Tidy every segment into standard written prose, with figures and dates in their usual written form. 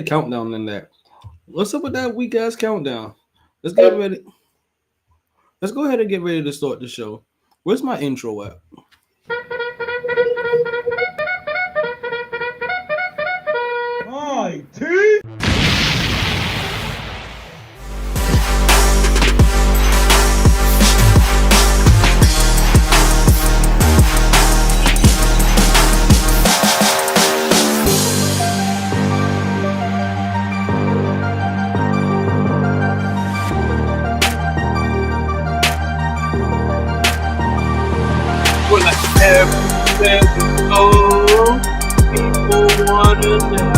countdown in that. What's up with that weak ass countdown? Let's get ready. Let's go ahead and get ready to start the show. Where's my intro at? MyT. We're like everywhere we go, people wanna know.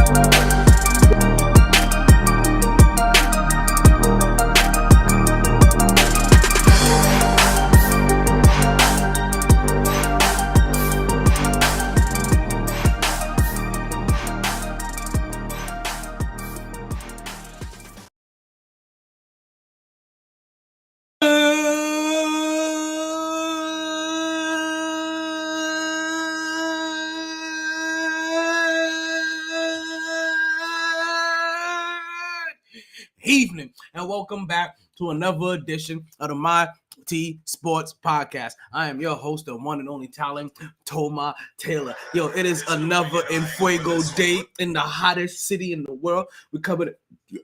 Evening and welcome back to another edition of the MyT Sports Podcast. I am your host, the one and only talent, Toma Taylor. Yo, it is another Fuego day in the hottest city in the world. We're coming,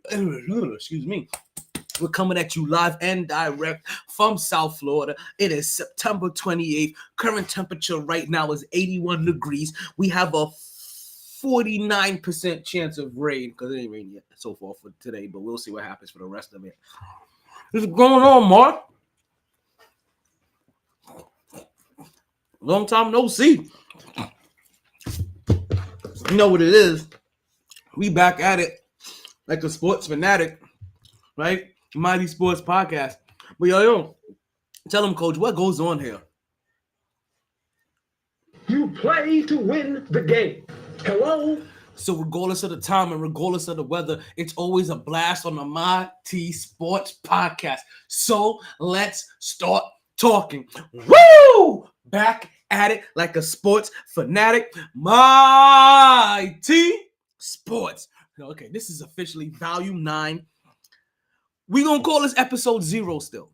excuse me. We're coming at you live and direct from South Florida. It is September 28th. Current temperature right now is 81 degrees. We have a 49% chance of rain because it ain't rain yet so far for today, but we'll see what happens for the rest of it. What's going on, Mark? Long time no see. You know what it is. We back at it like a sports fanatic, right? MyT Sports Podcast. But yo, tell them, Coach, what goes on here? You play to win the game. Hello? So regardless of the time and regardless of the weather, it's always a blast on the MyT Sports Podcast. So let's start talking. Woo! Back at it like a sports fanatic. MyT Sports. Okay, this is officially volume 9. We're going to call this episode 0 still.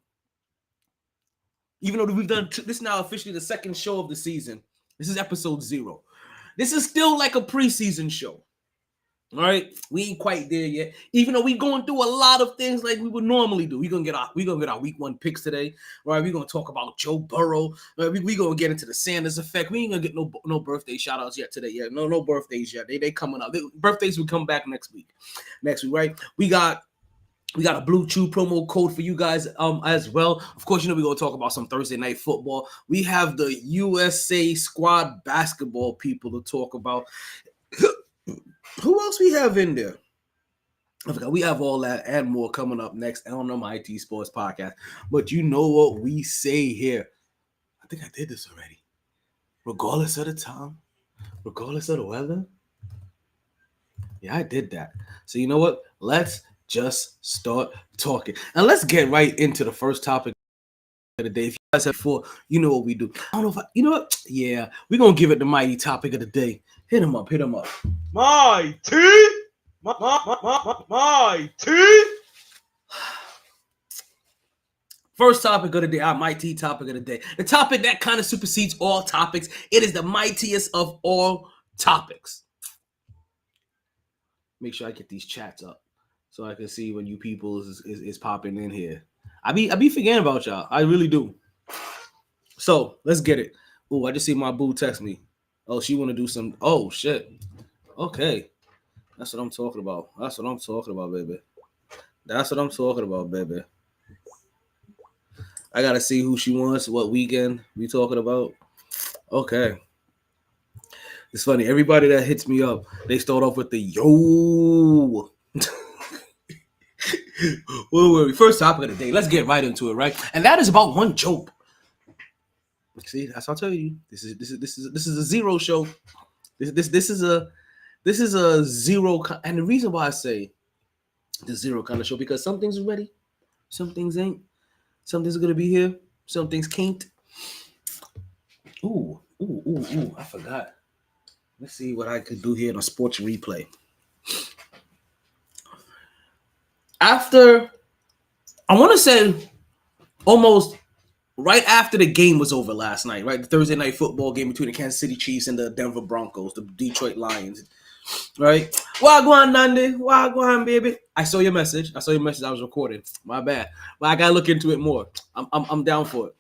Even though we've done, this is now officially the second show of the season. This is episode 0. This is still like a preseason show. All right, we ain't quite there yet. Even though we going through a lot of things like we would normally do. We're gonna get our week 1 picks today. Right, we're gonna talk about Joe Burrow. Right? We gonna get into the Sanders effect. We ain't gonna get no birthday shout outs yet today. Yeah, no birthdays yet. They coming up. Birthdays will come back next week. Right? We got a Blue Chew promo code for you guys as well. Of course, we're going to talk about some Thursday night football. We have the USA squad basketball people to talk about. Who else we have in there? I forgot. We have all that and more coming up next on the MyT Sports Podcast. But you know what we say here. I think I did this already. Regardless of the time, regardless of the weather. Yeah, I did that. So you know what? Let's just start talking. And let's get right into the first topic of the day. If you guys have before, you know what we do. I don't know you know what? Yeah, we're going to give it the mighty topic of the day. Hit him up. MyT. MyT. First topic of the day, our MyT topic of the day. The topic that kind of supersedes all topics. It is the mightiest of all topics. Make sure I get these chats up so I can see when you people is popping in here. I be forgetting about y'all. I really do. So let's get it. Oh, I just see my boo text me. Oh, she want to do some. Oh shit. Okay, that's what I'm talking about. Baby. That's what I'm talking about, baby. I gotta see who she wants. What weekend we talking about? Okay. It's funny. Everybody that hits me up, they start off with the yo. Well, first topic of the day. Let's get right into it, right? And that is about one joke. See, that's what I'll tell you. This is a 0 show. This is a 0, and the reason why I say the 0 kind of show because some things are ready, some things ain't. Some things are gonna be here, some things can't. Ooh, I forgot. Let's see what I could do here in a sports replay. after, I want to say almost right after the game was over last night, right? The Thursday night football game between the Kansas City Chiefs and the Denver Broncos, the Detroit Lions, right? Wagwan, Nandi. Wagwan, baby. I saw your message. I was recording. My bad. But I gotta look into it more. I'm down for it.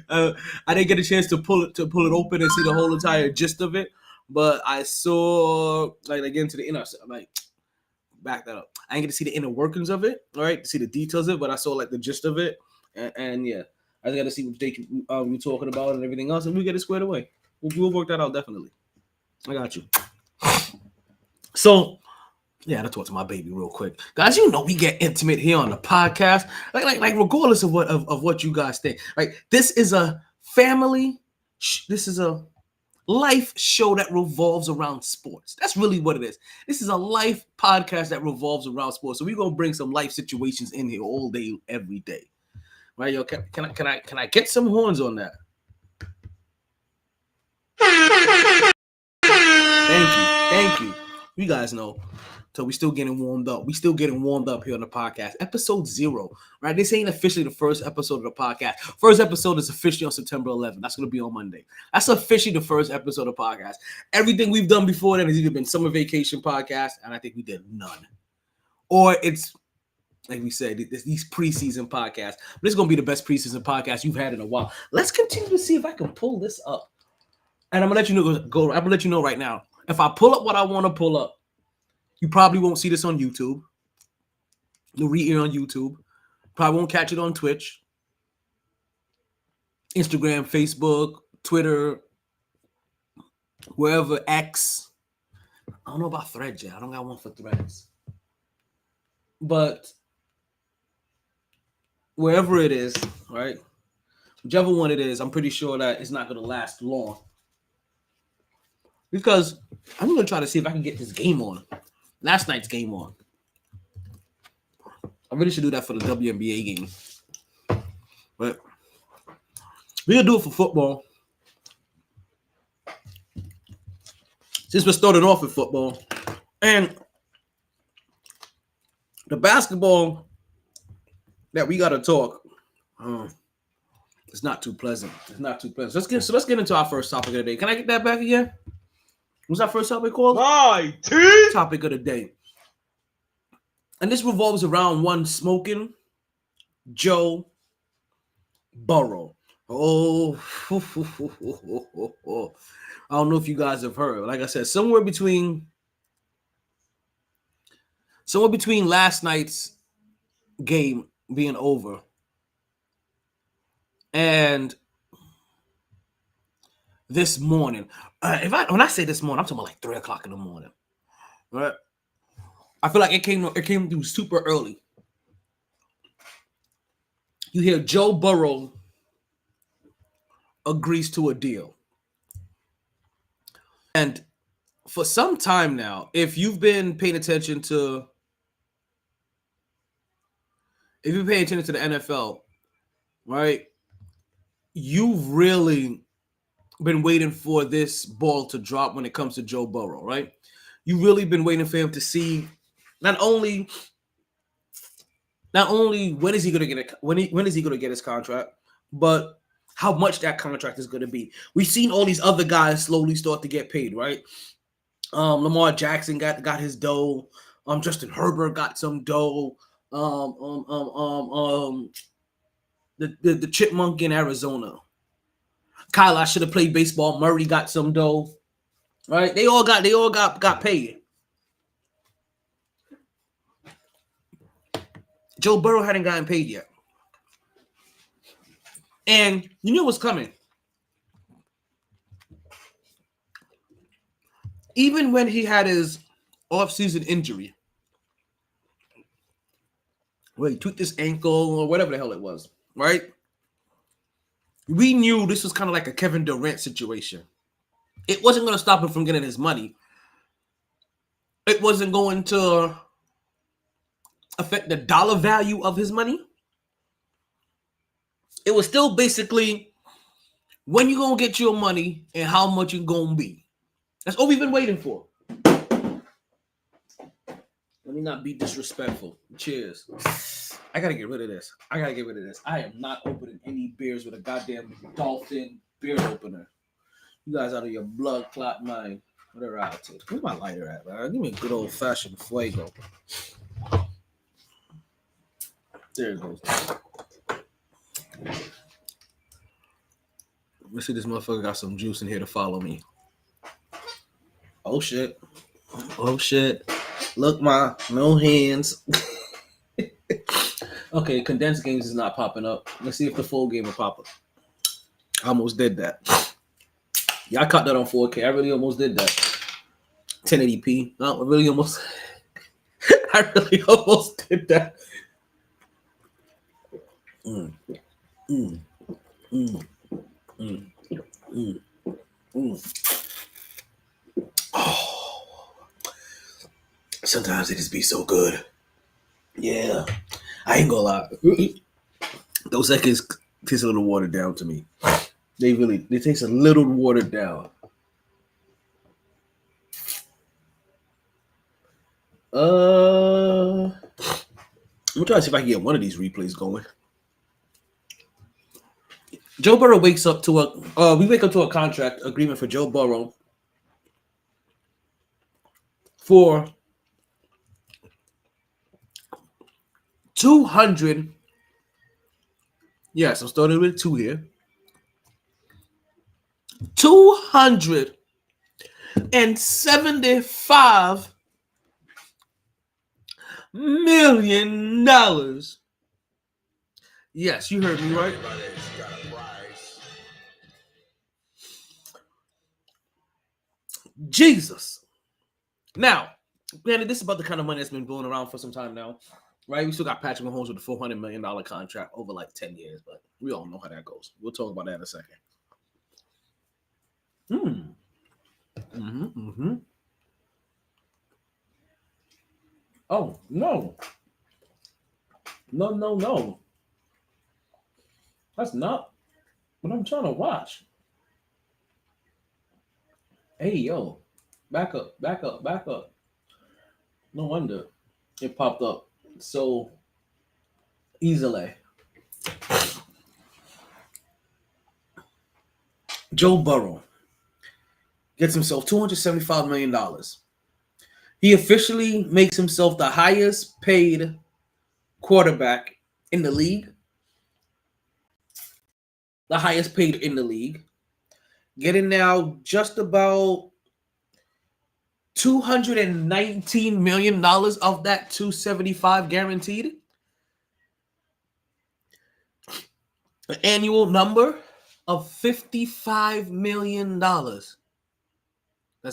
I didn't get a chance to pull it open and see the whole entire gist of it, but I saw like get into the inner. I'm like, back that up. I didn't get to see the inner workings of it, all right, to see the details of it, but I saw like the gist of it, and yeah, I just got to see what they we're talking about and everything else, and we get it squared away. We'll work that out definitely. I got you. So, yeah, I talk to my baby real quick, guys. You know we get intimate here on the podcast, like regardless of what you guys think. Right, this is a family. This is a life show that revolves around sports. That's really what it is. This is a life podcast that revolves around sports. So we're gonna bring some life situations in here all day, every day. Right, yo? Can I get some horns on that? Thank you. You guys know. So we still getting warmed up. Here on the podcast. Episode 0, right? This ain't officially the first episode of the podcast. First episode is officially on September 11th. That's going to be on Monday. That's officially the first episode of the podcast. Everything we've done before then has either been summer vacation podcast, and I think we did none. Or it's, like we said, these preseason podcasts. But this is going to be the best preseason podcast you've had in a while. Let's continue to see if I can pull this up. And I'm going to let you know, I'm going to let you know right now. If I pull up what I want to pull up, you probably won't see this on YouTube. You'll read it on YouTube. Probably won't catch it on Twitch, Instagram, Facebook, Twitter, wherever, X. I don't know about Threads yet. I don't got one for Threads. But wherever it is, right? Whichever one it is, I'm pretty sure that it's not going to last long. Because I'm going to try to see if I can get this game on. Last night's game on. I really should do that for the WNBA game. But we're going to do it for football. Since we're starting off with football. And the basketball that we got to talk, it's not too pleasant. Let's get into our first topic of the day. Can I get that back again? What's our first topic called? MyT. Topic of the day. And this revolves around one smoking Joe Burrow. Oh, I don't know if you guys have heard. Like I said, somewhere between last night's game being over and this morning. When I say this morning, I'm talking about like 3 o'clock in the morning. Right? I feel like it came through super early. You hear Joe Burrow agrees to a deal. And for some time now, if you've been paying attention to the NFL, right, you've really been waiting for this ball to drop when it comes to Joe Burrow, right? You've really been waiting for him to see not only when is he going to get his contract, but how much that contract is going to be. We've seen all these other guys slowly start to get paid, right? Lamar Jackson got his dough. Justin Herbert got some dough. The chipmunk in Arizona. Kyle, I should have played baseball. Murray got some dough. Right? They all got paid. Joe Burrow hadn't gotten paid yet. And you knew what's coming. Even when he had his off-season injury, where he tweaked his ankle or whatever the hell it was, right? We knew this was kind of like a Kevin Durant situation. It wasn't going to stop him from getting his money. It wasn't going to affect the dollar value of his money. It was still basically when you going to get your money and how much you going to be. That's all we've been waiting for. Let me not be disrespectful. Cheers. I gotta get rid of this. I am not opening any beers with a goddamn dolphin beer opener. You guys out of your blood clot mind. Whatever I take. Where's my lighter at, man? Give me a good old fashioned fuego. There it goes. Let's see, this motherfucker got some juice in here to follow me. Oh shit. Oh shit. Look, no hands. Okay, condensed games is not popping up. Let's see if the full game will pop up. I almost did that. Yeah, I caught that on 4K. I really almost did that. 1080p. No, I really almost did that. Oh, sometimes it just be so good. Yeah, I ain't gonna lie. Those seconds taste a little watered down to me. They taste a little watered down. I'm gonna try to see if I can get one of these replays going. Joe Burrow wakes up to we wake up to a contract agreement for Joe Burrow for 200. Yes, I'm starting with 2 here. $275 million. Yes, you heard me right. Jesus. Now, granted, this is about the kind of money that's been blowing around for some time now, right? We still got Patrick Mahomes with a $400 million contract over like 10 years, but we all know how that goes. We'll talk about that in a second. Oh, no. No. That's not what I'm trying to watch. Hey, yo. Back up. No wonder it popped up so easily. Joe Burrow gets himself $275 million. He officially makes himself the highest paid quarterback in the league. The highest paid in the league. Getting now just about $219 million of that 275 guaranteed. An annual number of $55 million. That's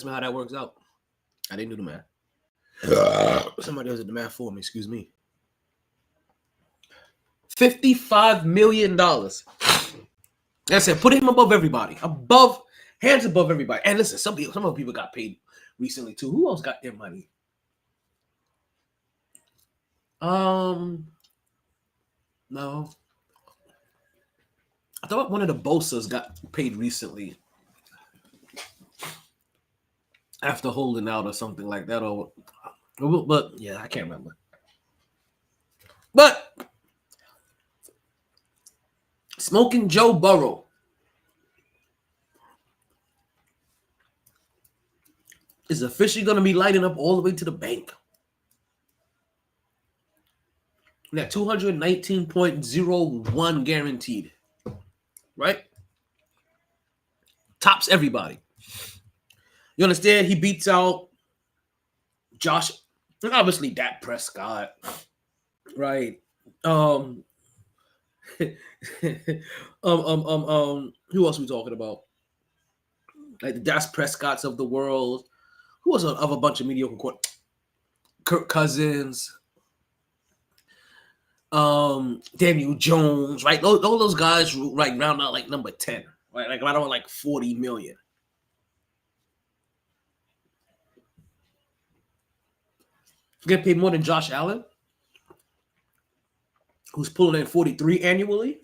how that works out. I didn't do the math. Somebody else did the math for me, excuse me. $55 million. Like I said, put him above everybody. Hands above everybody. And listen, some other people got paid recently too. Who else got their money? No. I thought one of the Bosas got paid recently after holding out or something like that. But yeah, I can't remember. But smoking Joe Burrow is officially going to be lighting up all the way to the bank. That 219.01 guaranteed. Right? Tops everybody. You understand? He beats out Josh, and obviously Dak Prescott. Right. Who else are we talking about? Like the Dak Prescotts of the world. Who was of a bunch of mediocre quarterbacks? Kirk Cousins. Daniel Jones, right? All those guys right round out like number 10, right? Like around like 40 million. Get paid more than Josh Allen, who's pulling in 43 annually.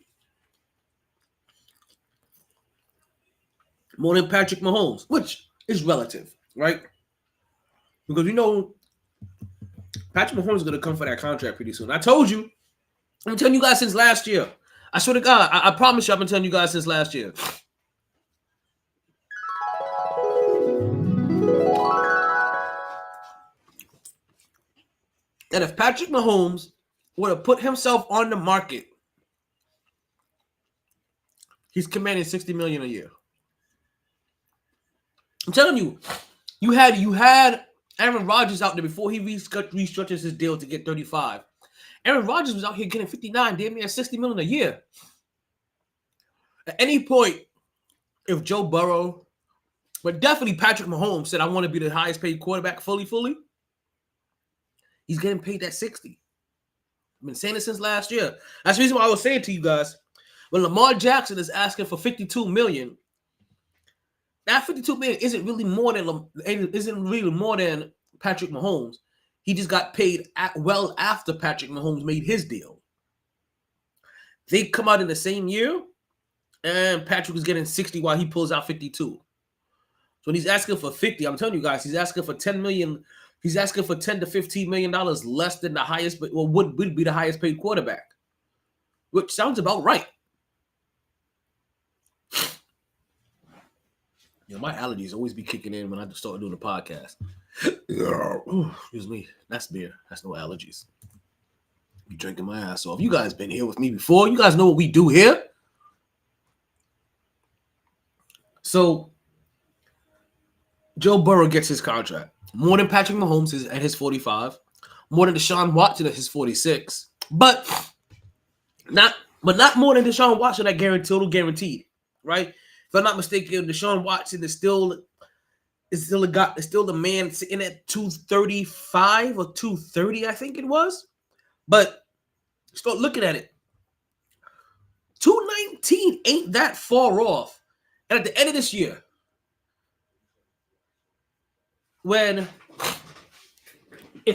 More than Patrick Mahomes, which is relative, right? Because you know Patrick Mahomes is going to come for that contract pretty soon. I told you. I've been telling you guys since last year. I swear to God, I promise you I've been telling you guys since last year. That if Patrick Mahomes were to put himself on the market, he's commanding $60 million a year. I'm telling you, you had Aaron Rodgers out there before he restructures his deal to get 35. Aaron Rodgers was out here getting 59, damn near $60 million a year. At any point, if Joe Burrow, but definitely Patrick Mahomes said, I want to be the highest paid quarterback fully, he's getting paid that 60. I've been saying it since last year. That's the reason why I was saying to you guys, when Lamar Jackson is asking for $52 million, that $52 million isn't really more than Patrick Mahomes. He just got paid well after Patrick Mahomes made his deal. They come out in the same year, and Patrick was getting 60 while he pulls out 52. So when he's asking for 50, I'm telling you guys, he's asking for $10 million. He's asking for $10 to $15 million less than the highest, but would be the highest paid quarterback, which sounds about right. My allergies always be kicking in when I start doing the podcast. Excuse me. That's beer. That's no allergies. Be drinking my ass off. You guys been here with me before. You guys know what we do here. So, Joe Burrow gets his contract. More than Patrick Mahomes at his 45. More than Deshaun Watson at his 46. But not more than Deshaun Watson at total guaranteed. Right? If I'm not mistaken, Deshaun Watson is still the man sitting at 235 or 230, I think it was. But start looking at it. 219 ain't that far off. And at the end of this year, if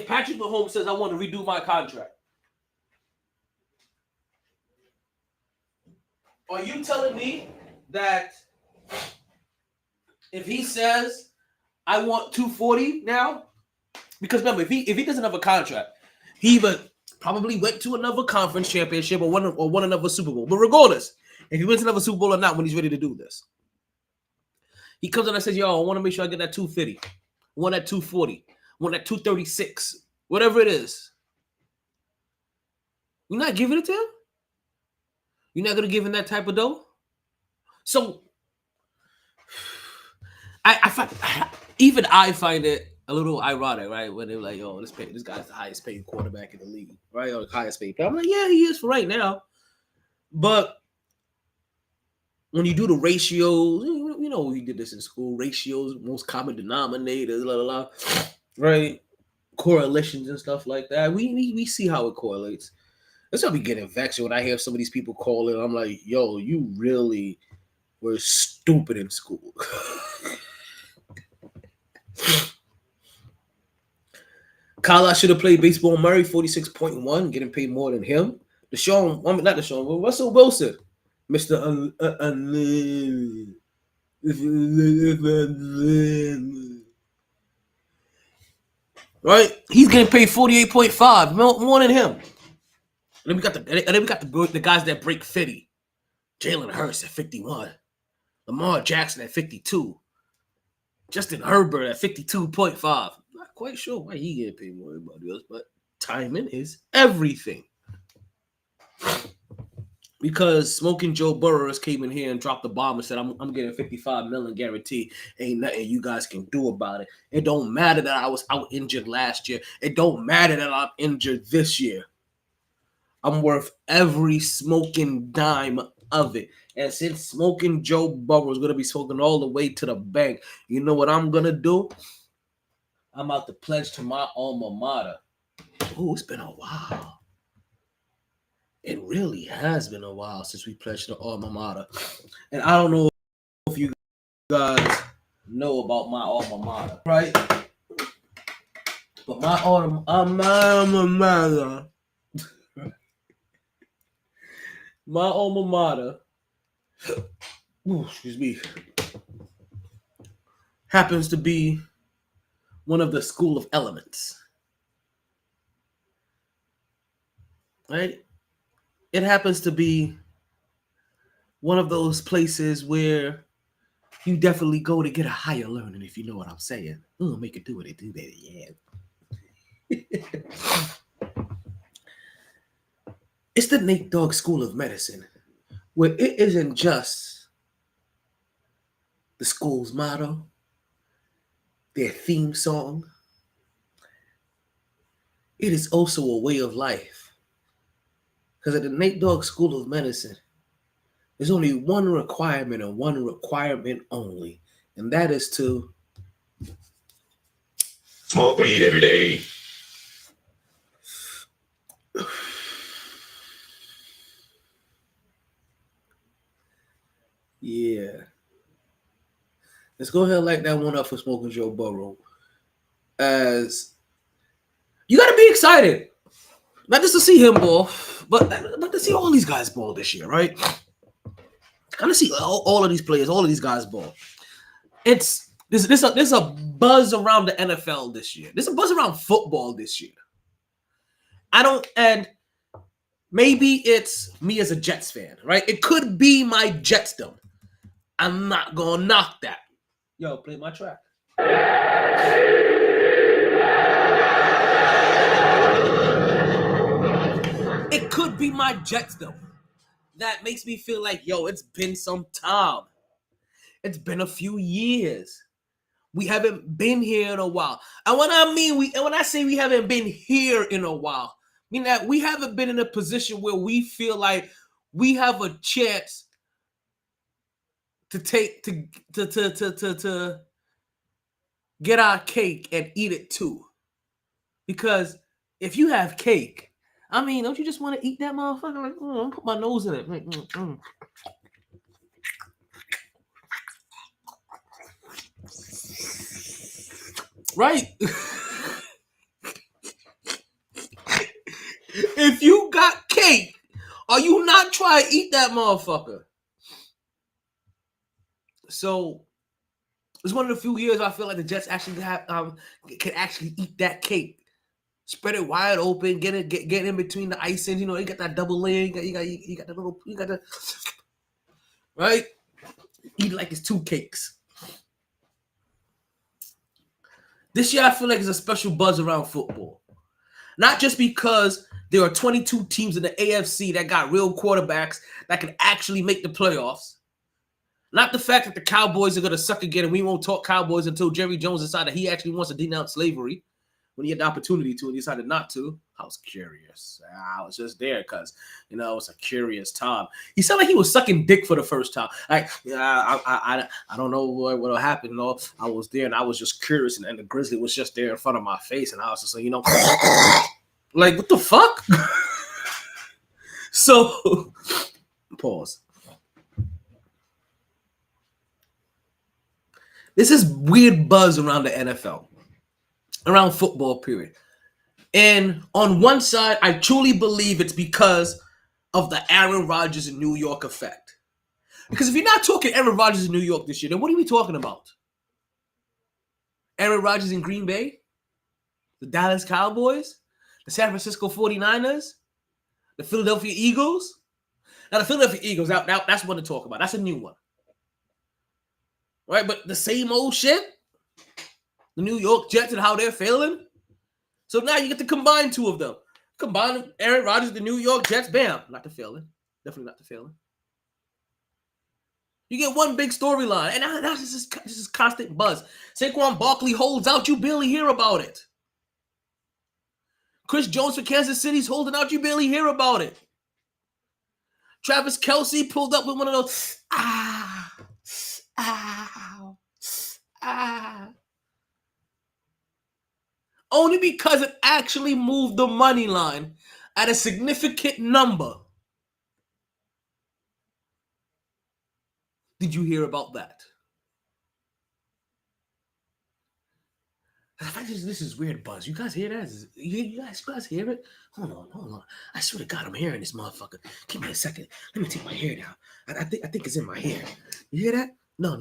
Patrick Mahomes says, I want to redo my contract, are you telling me that if he says, I want 240 now? Because remember, if he doesn't have a contract, he either probably went to another conference championship or won another Super Bowl. But regardless, if he wins another Super Bowl or not when he's ready to do this, he comes in and says, yo, I want to make sure I get that 250. I want that 240. I want that 236. Whatever it is. You're not giving it to him? You're not going to give him that type of dough? So, I find it a little ironic, right? When they're like, "Yo, this guy's the highest paid quarterback in the league, right? Or the highest paid player." I'm like, yeah, he is for right now. But when you do the ratios, you know, we did this in school: ratios, most common denominators, right? Correlations and stuff like that. We see how it correlates. That's why we get vexed when I hear some of these people call it. I'm like, yo, you really were stupid in school. Kyle should have played baseball. Murray, 46.1, getting paid more than him. Russell Wilson, Mr. Right? He's getting paid 48.5, more than him. And then we got the guys that break 50. Jalen Hurts at 51. Lamar Jackson at 52. Justin Herbert at 52.5. Not quite sure why he getting paid more than everybody else, but timing is everything. Because Smoking Joe Burrow came in here and dropped the bomb and said, I'm getting $55 million guarantee. Ain't nothing you guys can do about it. It don't matter that I was out injured last year. It don't matter that I'm injured this year. I'm worth every smoking dime of it. And since Smoking Joe Burrow is going to be smoking all the way to the bank, you know what I'm going to do? I'm out to pledge to my alma mater. Oh, it's been a while. It really has been a while since we pledged to alma mater. And I don't know if you guys know about my alma mater, right? But my alma mater, my alma mater, excuse me, happens to be one of the School of Elements. right? It happens to be one of those places where you definitely go to get a higher learning, if you know what I'm saying. Ooh, make it do what it do, baby. Yeah. It's the Nate Dogg School of Medicine, where it isn't just the school's motto, their theme song. It is also a way of life. Because at the Nate Dogg School of Medicine, there's only one requirement and one requirement only, and that is to Smoke weed every day. yeah. Let's go ahead and light that one up for Smoking Joe Burrow. As you gotta be excited. Not just to see him ball, but to see all these guys ball this year, right? Kind of see all of these players, all of these guys ball. There's a buzz around the NFL this year. There's a buzz around football this year. And maybe it's me as a Jets fan, right? It could be my Jetsdom. I'm not gonna knock that. Yo, play my track. It could be my Jetsdom. That makes me feel like, yo, it's been some time. It's been a few years. We haven't been here in a while. And when I say we haven't been here in a while, I mean that we haven't been in a position where we feel like we have a chance to get our cake and eat it too. Because if you have cake, I mean, don't you just want to eat that motherfucker? Like, I'm put my nose in it. Like, Right? If you got cake, are you not trying to eat that motherfucker? So it's one of the few years I feel like the Jets actually can actually eat that cake. Spread it wide open, get in between the icing. You know, you got that double layer. You got the right. Eat like it's two cakes. This year, I feel like there's a special buzz around football. Not just because there are 22 teams in the AFC that got real quarterbacks that can actually make the playoffs. Not the fact that the Cowboys are going to suck again and we won't talk Cowboys until Jerry Jones decided he actually wants to denounce slavery when he had the opportunity to and he decided not to. I was curious. I was just there because, it was a curious time. He sounded like he was sucking dick for the first time. Like, I don't know what'll happen. I was there and I was just curious and the grizzly was just there in front of my face and I was just like, like, what the fuck? So, pause. This is weird buzz around the NFL, around football, period. And on one side, I truly believe it's because of the Aaron Rodgers in New York effect. Because if you're not talking Aaron Rodgers in New York this year, then what are we talking about? Aaron Rodgers in Green Bay? The Dallas Cowboys? The San Francisco 49ers? The Philadelphia Eagles? Now, the Philadelphia Eagles, that's one to talk about. That's a new one. Right? But the same old shit? The New York Jets and how they're failing? So now you get to combine two of them. Combine Aaron Rodgers, the New York Jets, bam. Not the failing. Definitely not the failing. You get one big storyline. And now this is constant buzz. Saquon Barkley holds out, you barely hear about it. Chris Jones for Kansas City's holding out, you barely hear about it. Travis Kelce pulled up with one of those, only because it actually moved the money line at a significant number. Did you hear about that? This is weird buzz. You guys hear that? You guys hear it? Hold on. I swear to God, I'm hearing this motherfucker. Give me a second. Let me take my hair down. I think it's in my hair. You hear that? No.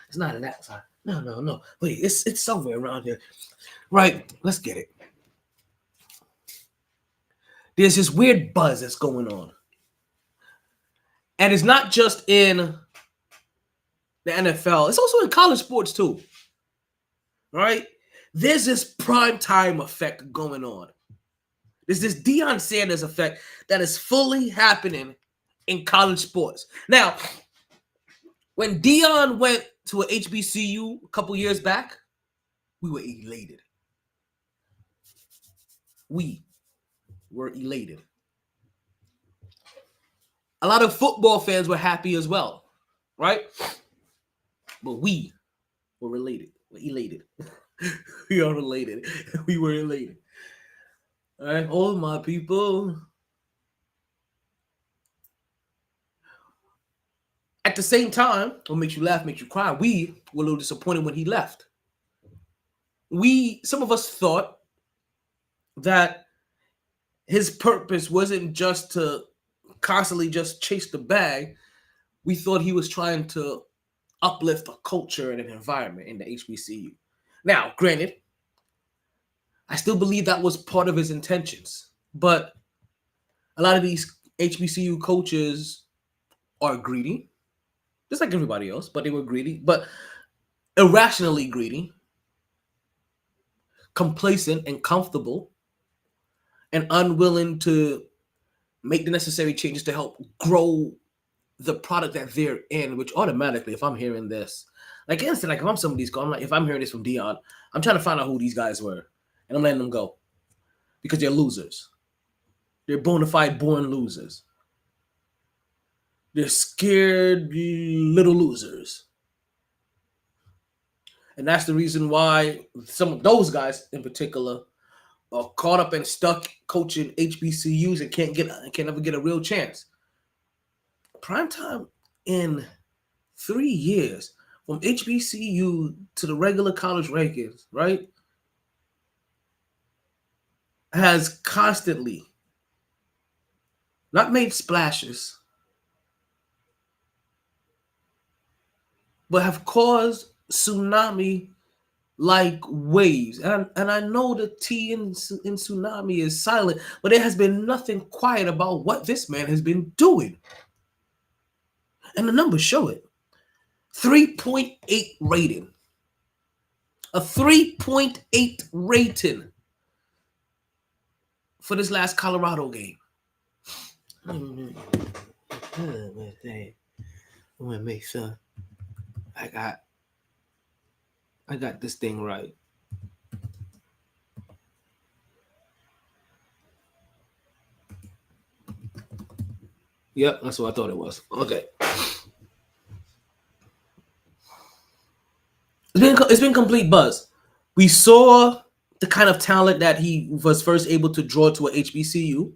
It's not in that side. No. Wait, it's somewhere around here. Right, let's get it. there's this weird buzz that's going on. And it's not just in the NFL, it's also in college sports too. Right? There's this prime time effect going on. There's this Deion Sanders effect that is fully happening in college sports. Now, when Deion went to a HBCU a couple years back, we were elated. We were elated. A lot of football fans were happy as well, right? But we were related. We're elated. We are related. We were elated. All right, all my people. At the same time, what makes you laugh, makes you cry. We were a little disappointed when he left. Some of us thought that his purpose wasn't just to constantly just chase the bag. We thought he was trying to uplift a culture and an environment in the HBCU. Now, granted, I still believe that was part of his intentions, but a lot of these HBCU coaches are greedy, just like everybody else, but they were greedy, but irrationally greedy, complacent and comfortable, and unwilling to make the necessary changes to help grow the product that they're in, which automatically, if I'm hearing this, like instant, like if I'm somebody's I'm like, if I'm hearing this from Deion, I'm trying to find out who these guys were, and I'm letting them go because they're losers. They're bona fide born losers. They're scared little losers. And that's the reason why some of those guys in particular are caught up and stuck coaching HBCUs and can't ever get a real chance. Primetime in 3 years, from HBCU to the regular college rankings, right, has constantly not made splashes, but have caused tsunami-like waves. And I know the T in tsunami is silent, but there has been nothing quiet about what this man has been doing. And the numbers show it. 3.8 rating. A 3.8 rating for this last Colorado game. I'm gonna make sure I got this thing right. Yep, that's what I thought it was. Okay. It's been complete buzz. We saw the kind of talent that he was first able to draw to a HBCU,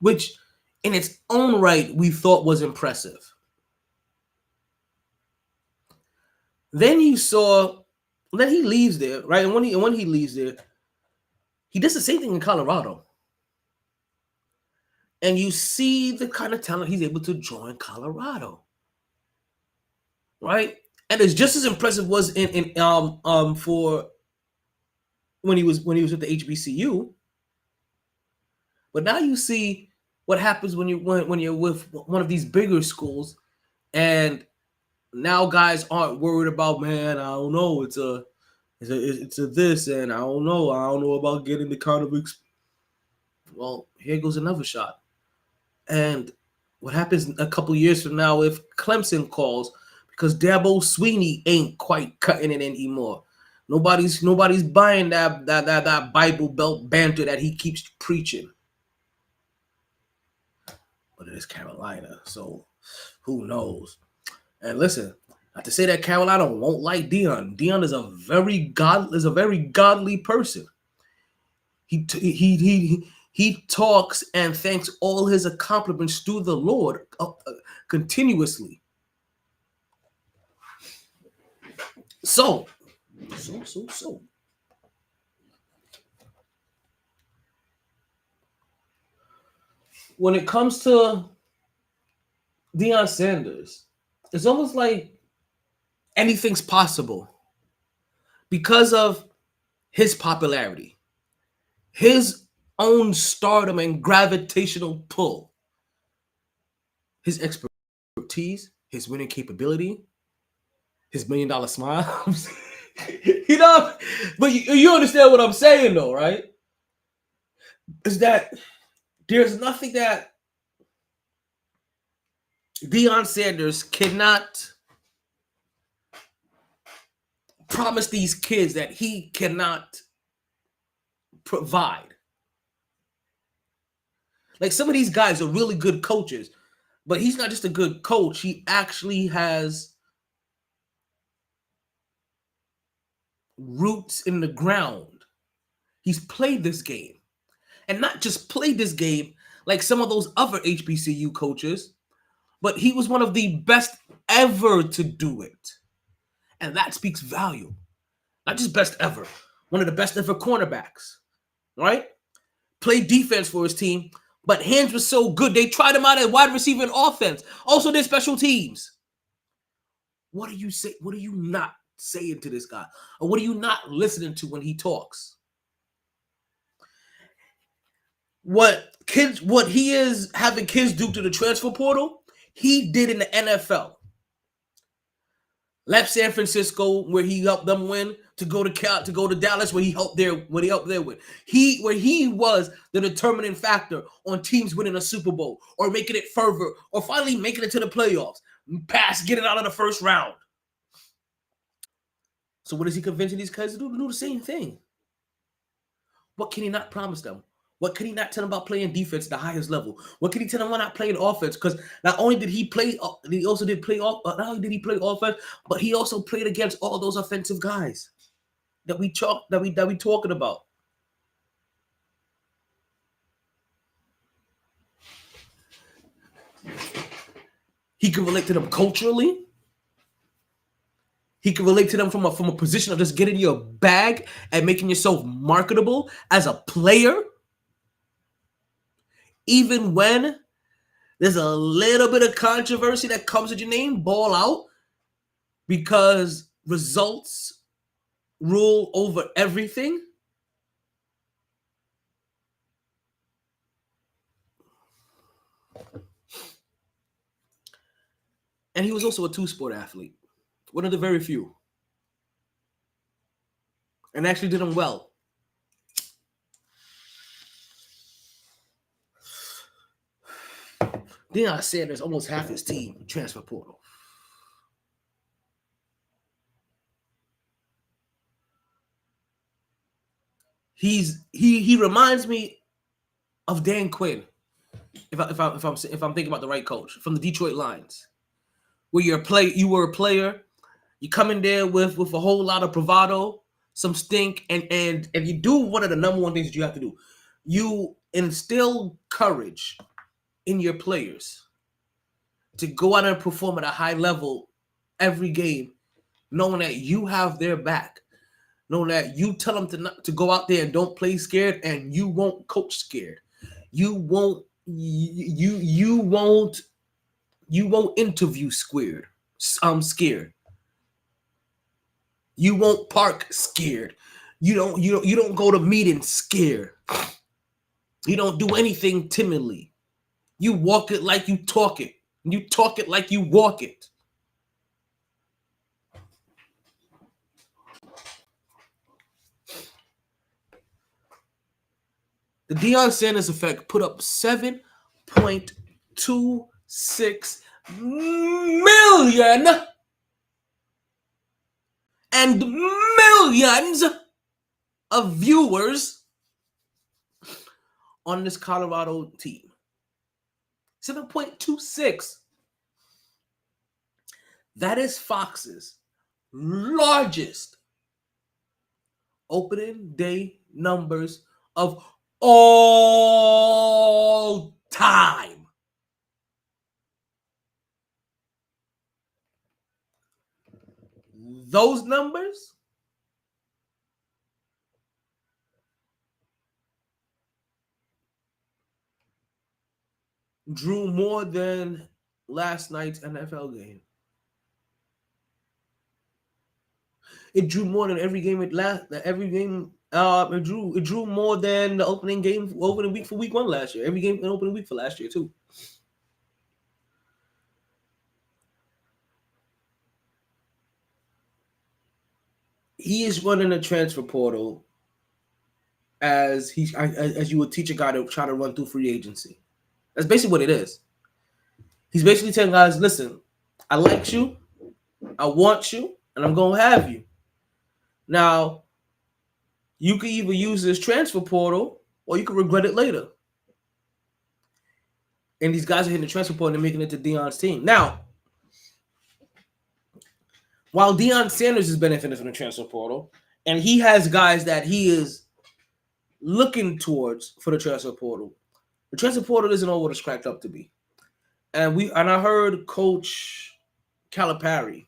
which in its own right we thought was impressive. Then he leaves there, right? And when he leaves there, he does the same thing in Colorado. And you see the kind of talent he's able to draw in Colorado, right? And it's just as impressive was for when he was with the HBCU. But now you see what happens when you're with one of these bigger schools, and now guys aren't worried about, man, I don't know, it's a this, and I don't know about getting the kind of well, here goes another shot. And what happens a couple years from now if Clemson calls because Dabo Sweeney ain't quite cutting it anymore? Nobody's buying that Bible Belt banter that he keeps preaching. But it is Carolina, so who knows? And listen, not to say that Carolina won't like Deion. Deion is a very godly person. He talks and thanks all his accomplishments to the Lord continuously. So. When it comes to Deion Sanders, it's almost like anything's possible because of his popularity, his own stardom and gravitational pull. His expertise, his winning capability, his $1 million smile. You know, but you understand what I'm saying, though, right? Is that there's nothing that Deion Sanders cannot promise these kids that he cannot provide. Like, some of these guys are really good coaches, but he's not just a good coach. He actually has roots in the ground. He's played this game. And not just played this game like some of those other HBCU coaches, but he was one of the best ever to do it. And that speaks value. Not just best ever, one of the best ever cornerbacks, right? Played defense for his team, but hands were so good, they tried him out at wide receiver and offense. Also did special teams. What do you say? What are you not saying to this guy? Or what are you not listening to when he talks? What he is having kids do to the transfer portal, he did in the NFL. Left San Francisco, where he helped them win, to go to Dallas, where he helped their win. Where he was the determining factor on teams winning a Super Bowl or making it further or finally making it to the playoffs, getting out of the first round. So what is he convincing these guys to do? To do the same thing. What can he not promise them? What can he not tell them about playing defense at the highest level? What can he tell them about not playing offense? Because not only did he play, he also did play off. Not only did he play offense, but he also played against all those offensive guys that we talking about. He can relate to them culturally. He can relate to them from a position of just getting your bag and making yourself marketable as a player. Even when there's a little bit of controversy that comes with your name, ball out, because results rule over everything. And he was also a two-sport athlete, one of the very few, and actually did them well. Deion Sanders, almost half his team transfer portal. He reminds me of Dan Quinn, if I'm thinking about the right coach, from the Detroit Lions, where you were a player, you come in there with a whole lot of bravado, some stink, and you do one of the number one things that you have to do. You instill courage in your players to go out and perform at a high level every game, knowing that you have their back, knowing that you tell them to go out there and don't play scared, and you won't coach scared. You won't interview scared. You won't park scared. You don't go to meetings scared. You don't do anything timidly. You walk it like you talk it. You talk it like you walk it. The Deion Sanders effect put up 7.26 million and millions of viewers on this Colorado team. 7.26. That is Fox's largest opening day numbers of all time. Those numbers drew more than last night's NFL game. It drew more than every game It drew more than the opening week for week 1 last year. Every game in opening week for last year too. He is running a transfer portal as you would teach a guy to try to run through free agency. That's basically what it is. He's basically telling guys, listen, I like you, I want you, and I'm gonna have you. Now, you can either use this transfer portal or you can regret it later. And these guys are hitting the transfer portal and making it to Deion's team. Now, while Deion Sanders is benefiting from the transfer portal, and he has guys that he is looking towards for the transfer portal, the transfer portal isn't all what it's cracked up to be. And I heard Coach Calipari,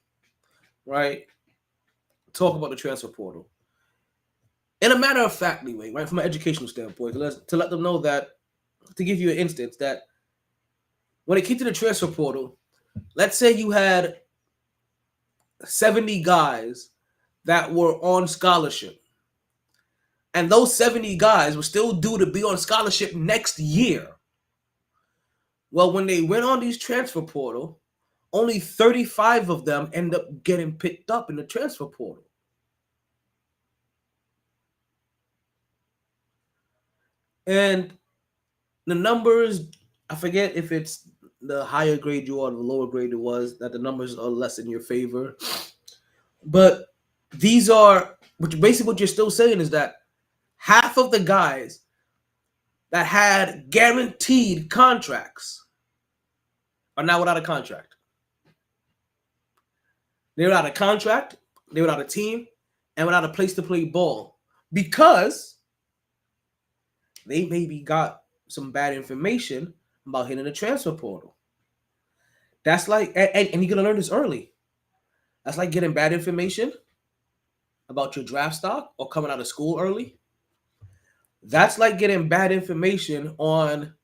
right, talk about the transfer portal. In a matter of factly way, right, from an educational standpoint, to let them know that, to give you an instance, that when it came to the transfer portal, let's say you had 70 guys that were on scholarship, and those 70 guys were still due to be on scholarship next year. Well, when they went on these transfer portal, only 35 of them end up getting picked up in the transfer portal. And the numbers, I forget if it's the higher grade you are or the lower grade it was, that the numbers are less in your favor. But these are, which basically what you're still saying is that half of the guys that had guaranteed contracts are now without a contract. They're without a contract, they're without a team, and without a place to play ball because they maybe got some bad information about hitting the transfer portal. That's like, and you're going to learn this early. That's like getting bad information about your draft stock or coming out of school early. That's like getting bad information on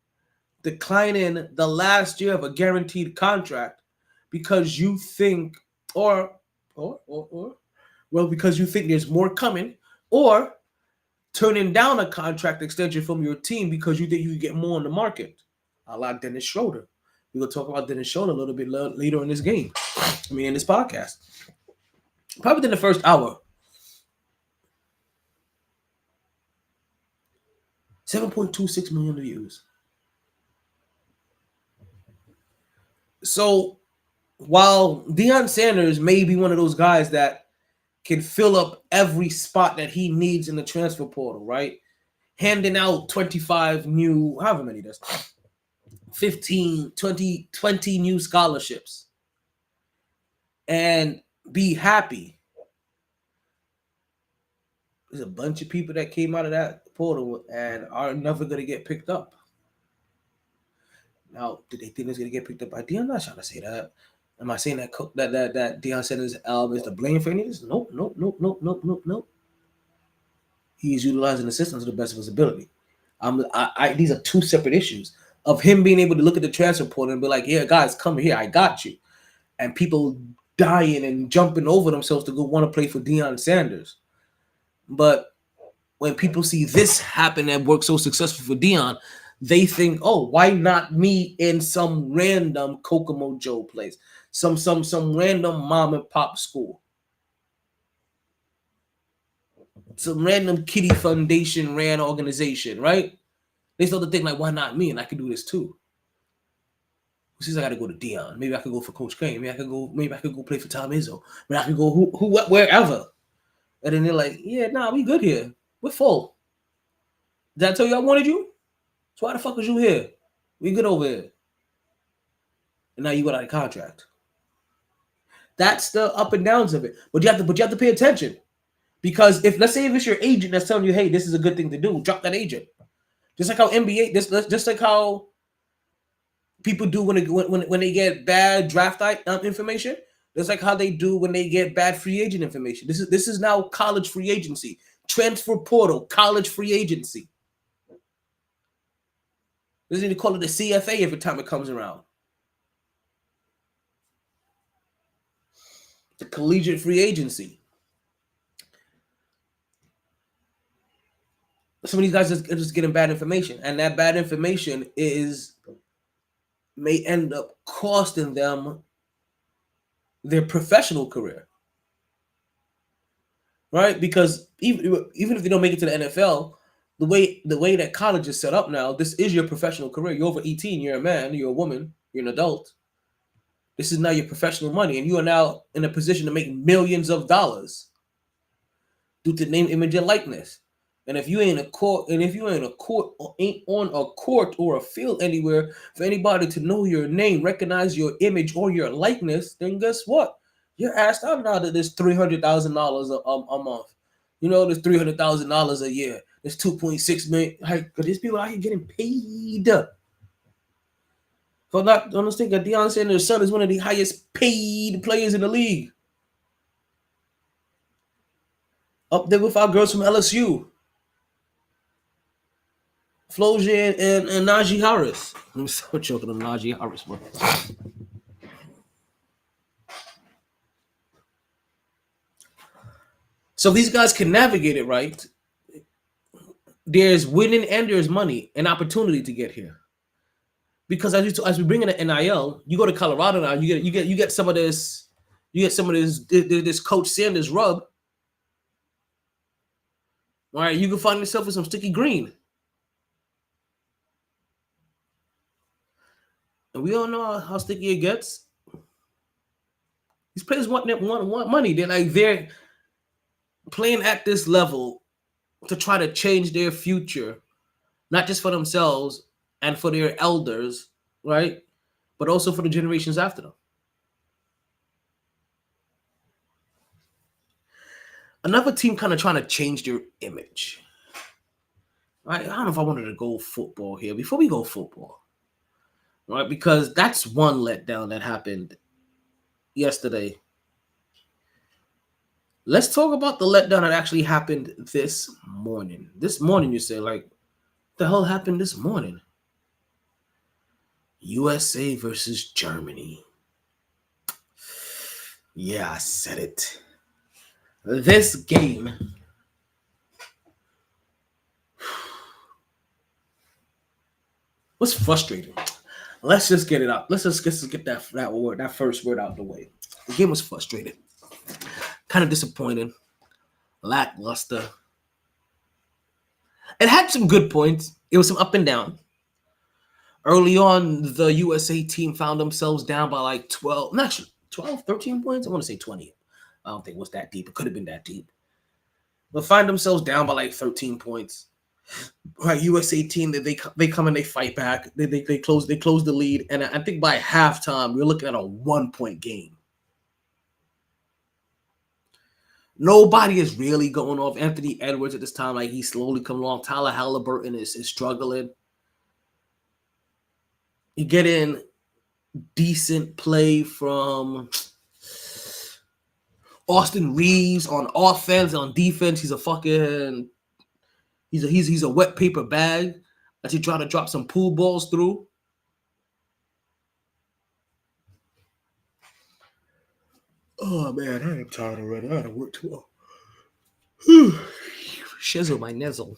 declining the last year of a guaranteed contract because you think, because you think there's more coming, or turning down a contract extension from your team because you think you can get more on the market. I like Dennis Schroeder. We're going to talk about Dennis Schroeder a little bit later in this game. In this podcast. Probably in the first hour. 7.26 million views. So while Deion Sanders may be one of those guys that can fill up every spot that he needs in the transfer portal, right? Handing out 25 new, however many does, 15, 20 new scholarships and be happy. There's a bunch of people that came out of that portal and are never going to get picked up. Now, do they think it's going to get picked up by Deion? I'm not trying to say that. Am I saying that Deion Sanders is to blame for any of this? Nope. He's utilizing the system to the best of his ability. These are two separate issues of him being able to look at the transfer portal and be like, yeah, guys, come here. I got you. And people dying and jumping over themselves to go want to play for Deion Sanders. But when people see this happen and work so successful for Deion, they think, oh, why not me in some random Kokomo Joe place, some random mom and pop school, some random kiddie foundation ran organization, right? They start to think like, why not me? And I can do this too. Who says I got to go to Deion? Maybe I could go for Coach Kane. Maybe I could go play for Tom Izzo. Maybe I could go wherever. And then they're like, yeah, nah, we good here. We're full. Did I tell you I wanted you? So why the fuck was you here? We good over here. And now you got out of contract. That's the up and downs of it. But you have to pay attention. Because let's say it's your agent that's telling you, hey, this is a good thing to do, drop that agent. Just like how NBA, just like how people do when they get bad draft information. That's like how they do when they get bad free agent information. This is now college free agency, transfer portal, college free agency. They need to call it the CFA every time it comes around. The collegiate free agency. some of these guys are just getting bad information, and that bad information may end up costing them their professional career, right? Because even if they don't make it to the NFL, the way that college is set up now, this is your professional career. You're over 18, you're a man, you're a woman, you're an adult. This is now your professional money, and you are now in a position to make millions of dollars due to name, image, and likeness. And if you ain't ain't on a court or a field anywhere for anybody to know your name, recognize your image or your likeness, then guess what? You're asked out now that there's $300,000 a month. You know, there's $300,000 a year. There's 2.6 million. Like, there's people out here getting paid. For not understanding, Deion Sanders' son is one of the highest paid players in the league. Up there with our girls from LSU. Flozier and Najee Harris. I'm so joking on Najee Harris, bro. So these guys can navigate it right. There's winning and there's money and opportunity to get here. Because as we bring in the NIL, you go to Colorado now, you get some of this Coach Sanders rub. All right, you can find yourself with some sticky green. And we all know how sticky it gets. These players want money. They're playing at this level to try to change their future, not just for themselves and for their elders, right? But also for the generations after them. Another team kind of trying to change their image. Right? I don't know if I wanted to go football here. Before we go football, right? Because that's one letdown that happened yesterday. Let's talk about the letdown that actually happened this morning. This morning, you say, like, what the hell happened this morning? USA versus Germany. Yeah, I said it. This game was frustrating. Let's just get it out. Let's just get that first word out the way. The game was frustrating. Kind of disappointing. Lackluster. It had some good points. It was some up and down. Early on, the USA team found themselves down by like 12, 13 points. I want to say 20. I don't think it was that deep. It could have been that deep. But find themselves down by like 13 points. Right, USA team, they come and they fight back. They close the lead. And I think by halftime, we're looking at a 1-point game. Nobody is really going off. Anthony Edwards at this time, like he's slowly coming along. Tyler Halliburton is struggling. You get in decent play from Austin Reeves on offense. On defense, he's a wet paper bag that you try to drop some pool balls through. Oh man, I am tired already. I gotta work too. Shizzle my nizzle.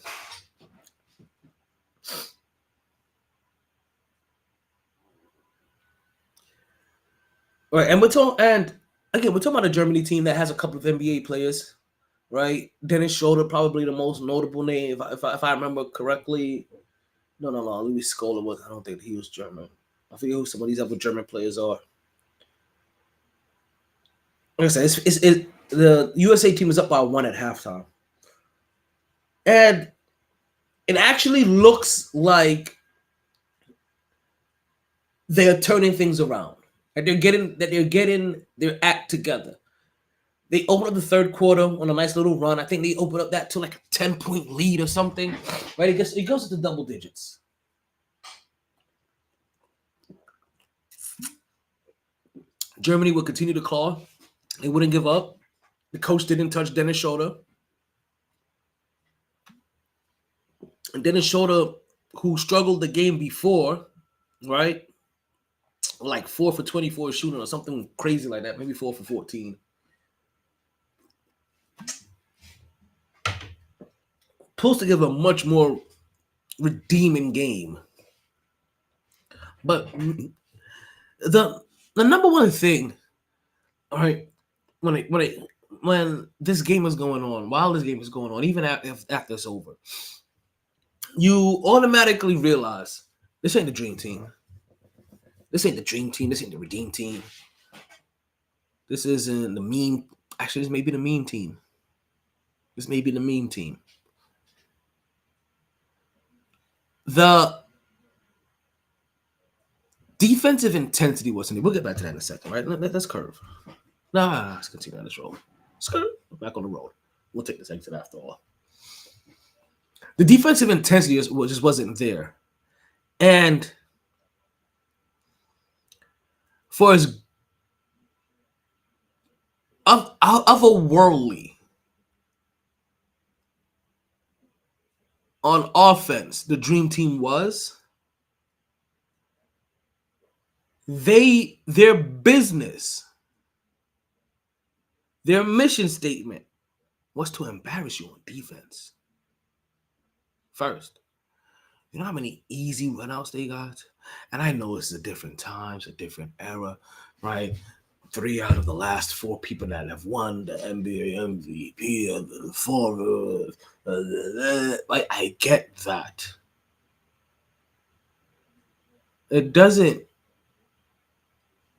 All right, and we're talking about a Germany team that has a couple of NBA players, right? Dennis Schroeder, probably the most notable name, if I remember correctly. No, Louis Scola was. I don't think he was German. I forget who some of these other German players are. Like I said, the USA team is up by 1 at halftime, and it actually looks like they're turning things around. That they're getting their act together. They opened up the third quarter on a nice little run. I think they opened up that to like a 10-point lead or something. Right? It goes to double digits. Germany would continue to claw. They wouldn't give up. The coach didn't touch Dennis Schroeder. And Dennis Schroeder, who struggled the game before, right? Like 4 for 24 shooting or something crazy like that. Maybe 4 for 14. pulls together a much more redeeming game. But the number one thing, all right, when this game is going on, while this game is going on, even after it's over, you automatically realize this ain't the dream team. This ain't the dream team. This ain't the redeem team. This isn't the meme. Actually, this may be the meme team. This may be the meme team. The defensive intensity wasn't there. We'll get back to that in a second, right? Let's curve. Nah, let's continue on this road. Skirt. Back on the road. We'll take this exit after all. The defensive intensity just wasn't there. And for as otherworldly on offense the dream team was, their business, their mission statement was to embarrass you on defense. First, you know how many easy runouts they got? And I know it's a different times, a different era, right? 3 out of the last 4 people that have won the NBA MVP, 4, like, I get that. It doesn't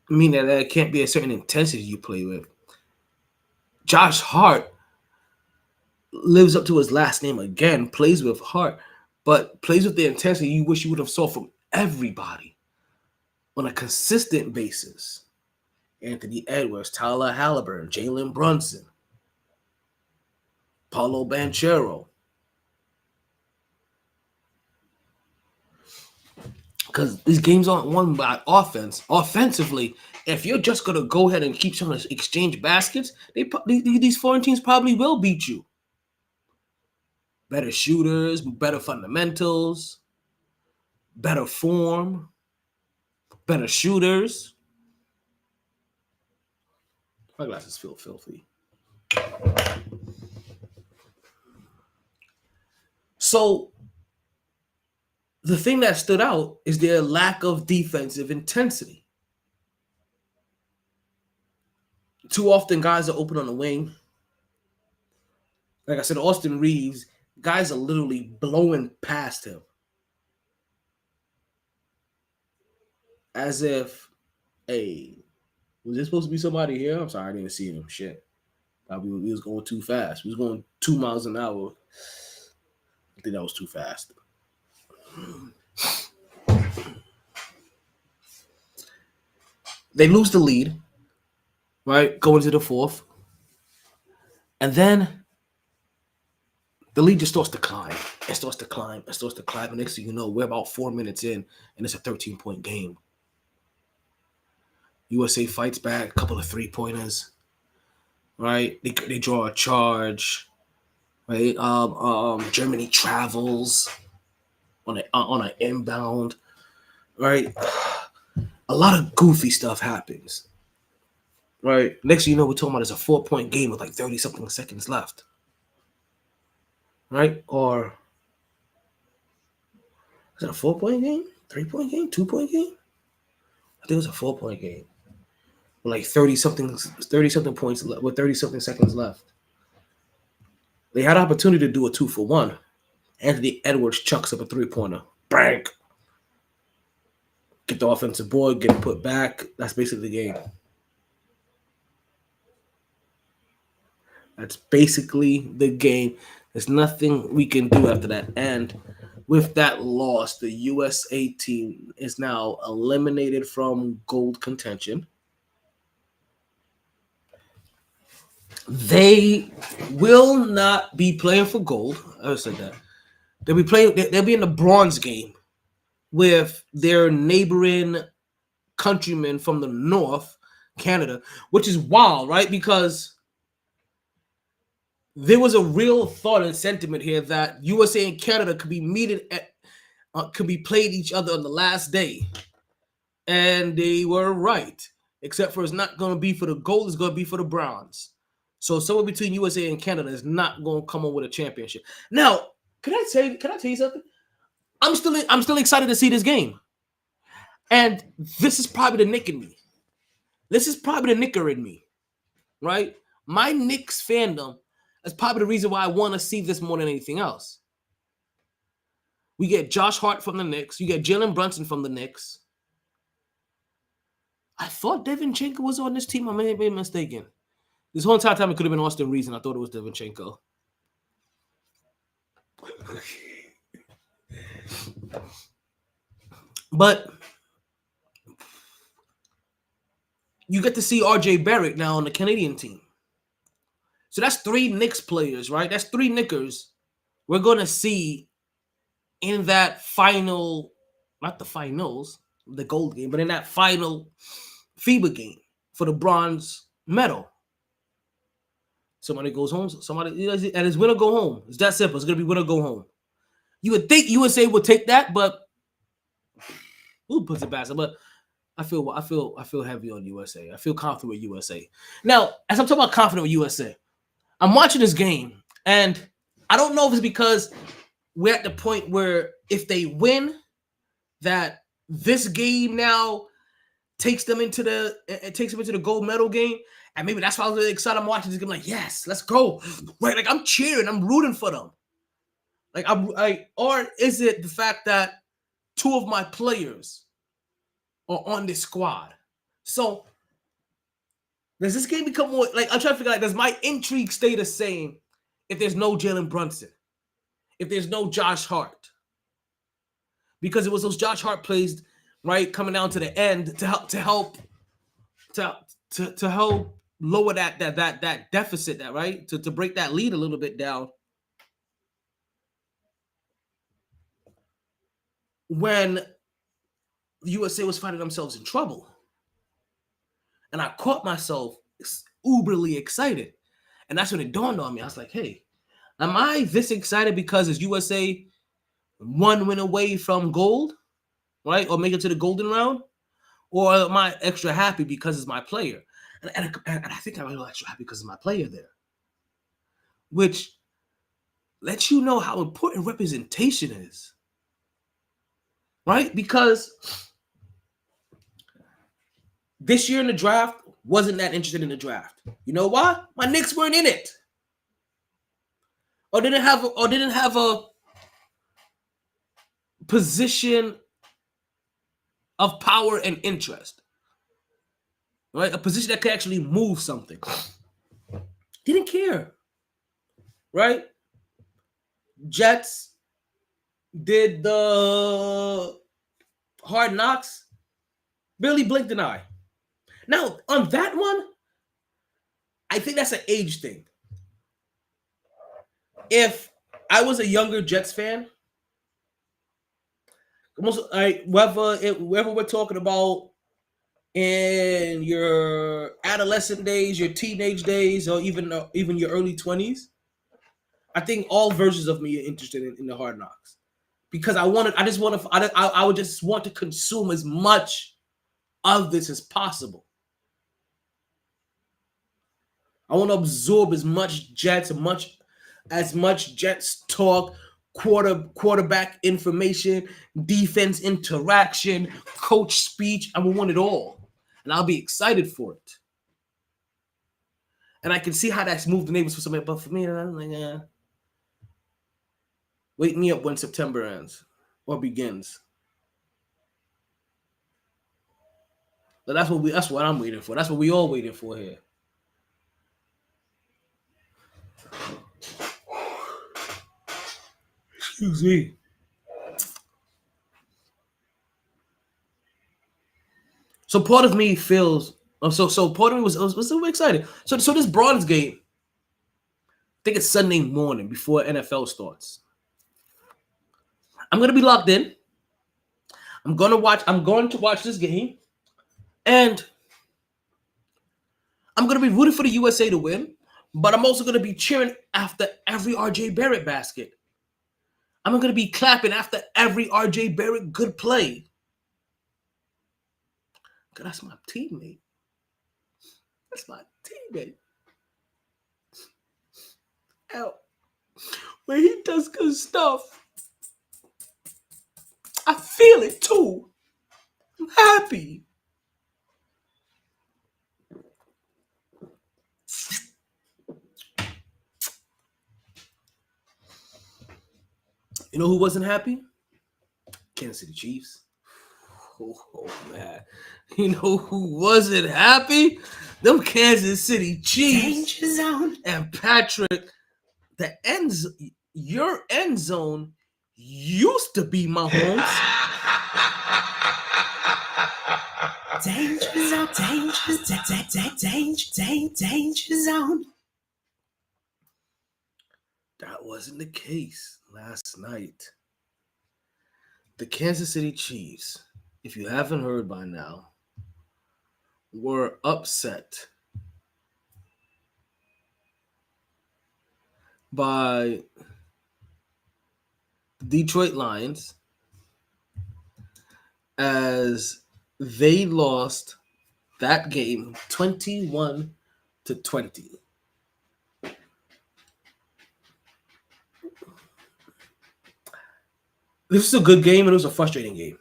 mean that there can't be a certain intensity you play with. Josh Hart lives up to his last name again, plays with heart, but plays with the intensity you wish you would have saw from everybody on a consistent basis. Anthony Edwards, Tyler Halliburton, Jalen Brunson, Paulo Banchero. Because these games aren't won by offense. Offensively, if you're just going to go ahead and keep trying to exchange baskets, these foreign teams probably will beat you. Better shooters, better fundamentals, better form, better shooters. My glasses feel filthy. So the thing that stood out is their lack of defensive intensity. Too often guys are open on the wing. Like I said, Austin Reeves, guys are literally blowing past him. As if, hey, was there supposed to be somebody here? I'm sorry, I didn't see him. Shit. Probably he was going too fast. He was going 2 miles an hour. I think that was too fast. They lose the lead, right? Going to the 4th. And then the lead just starts to climb. It starts to climb. It starts to climb. And next thing you know, we're about 4 minutes in, and it's a 13-point game. USA fights back, a couple of 3-pointers, right? They draw a charge, right? Germany travels on an inbound, right? A lot of goofy stuff happens, right? Next thing you know, we're talking about it's a 4-point game with like 30-something seconds left, right? Or is it a 4-point game? 3-point game? 2-point game? I think it was a 4-point game. With like 30-something points left, with 30-something seconds left. They had an opportunity to do a 2-for-1. Anthony Edwards chucks up a 3-pointer. Bang! Get the offensive board, get it put back. That's basically the game. That's basically the game. There's nothing we can do after that. And with that loss, the USA team is now eliminated from gold contention. They will not be playing for gold. I said that. They'll be in the bronze game with their neighboring countrymen from the north, Canada, which is wild, right? Because there was a real thought and sentiment here that USA and Canada could be played each other on the last day. And they were right. Except for it's not going to be for the gold, it's going to be for the bronze. So somewhere between USA and Canada is not going to come up with a championship. Now, Can I tell you something? I'm still excited to see this game. And this is probably the Nick in me. This is probably the Nicker in me, right? My Knicks fandom is probably the reason why I want to see this more than anything else. We get Josh Hart from the Knicks. You get Jalen Brunson from the Knicks. I thought Devinchenko was on this team. I may have been mistaken. This whole entire time it could have been Austin Reeves, and I thought it was Devinchenko. But you get to see RJ Barrett now on the Canadian team. So that's 3 Knicks players, right? That's 3 Knickers we're going to see in that final, not the finals, the gold game, but in that final FIBA game for the bronze medal. Somebody goes home. Somebody, and it's win or go home. It's that simple. It's going to be win or go home. You would think USA would take that, but who puts it past? But I feel heavy on USA. I feel confident with USA. Now, as I'm talking about confident with USA, I'm watching this game, and I don't know if it's because we're at the point where if they win, that this game now takes them into the gold medal game, and maybe that's why I was really excited. I'm watching this game, like, yes, let's go, right? Like I'm cheering, I'm rooting for them. Or is it the fact that 2 of my players are on this squad? So does this game become more like I'm trying to figure out? Does my intrigue stay the same if there's no Jalen Brunson, if there's no Josh Hart? Because it was those Josh Hart plays, right, coming down to the end to help lower that deficit, that right to break that lead a little bit down. When the USA was finding themselves in trouble, and I caught myself uberly excited, and that's when it dawned on me. I was like, "Hey, am I this excited because it's USA 1 win away from gold, right, or make it to the golden round, or am I extra happy because it's my player?" And I think I'm a little extra happy because it's my player there, which lets you know how important representation is, right? Because this year in the draft, wasn't that interested in the draft. You know why? My Knicks weren't in it, or didn't have a position of power and interest, right? A position that could actually move something. Didn't care, right? Jets did the Hard Knocks, barely blinked an eye. Now, on that one, I think that's an age thing. If I was a younger Jets fan, whether we're talking about in your adolescent days, your teenage days, or even your early 20s, I think all versions of me are interested in the Hard Knocks, because I would just want to consume as much of this as possible. I want to absorb as much Jets talk, quarterback information, defense interaction, coach speech. I want it all, and I'll be excited for it. And I can see how that's moved the neighbors for somebody, but for me, I'm like, wake me up when September ends or begins. But that's what I'm waiting for. That's what we all waiting for here. Excuse me. So part of me feels so part of me was so excited. So this bronze game, I think it's Sunday morning before NFL starts. I'm gonna be locked in. I'm going to watch this game, and I'm gonna be rooting for the USA to win, but I'm also gonna be cheering after every RJ Barrett basket. I'm gonna be clapping after every RJ Barrett good play. Cause that's my teammate. That's my teammate. Hell, But he does good stuff. I feel it too. I'm happy. You know who wasn't happy? Kansas City Chiefs. Oh man. You know who wasn't happy? Them Kansas City Chiefs. Danger zone. And Patrick, your end zone used to be Mahomes. Danger zone. Danger zone. That wasn't the case last night. The Kansas City Chiefs, if you haven't heard by now, were upset by the Detroit Lions as they lost that game 21-20. This was a good game and it was a frustrating game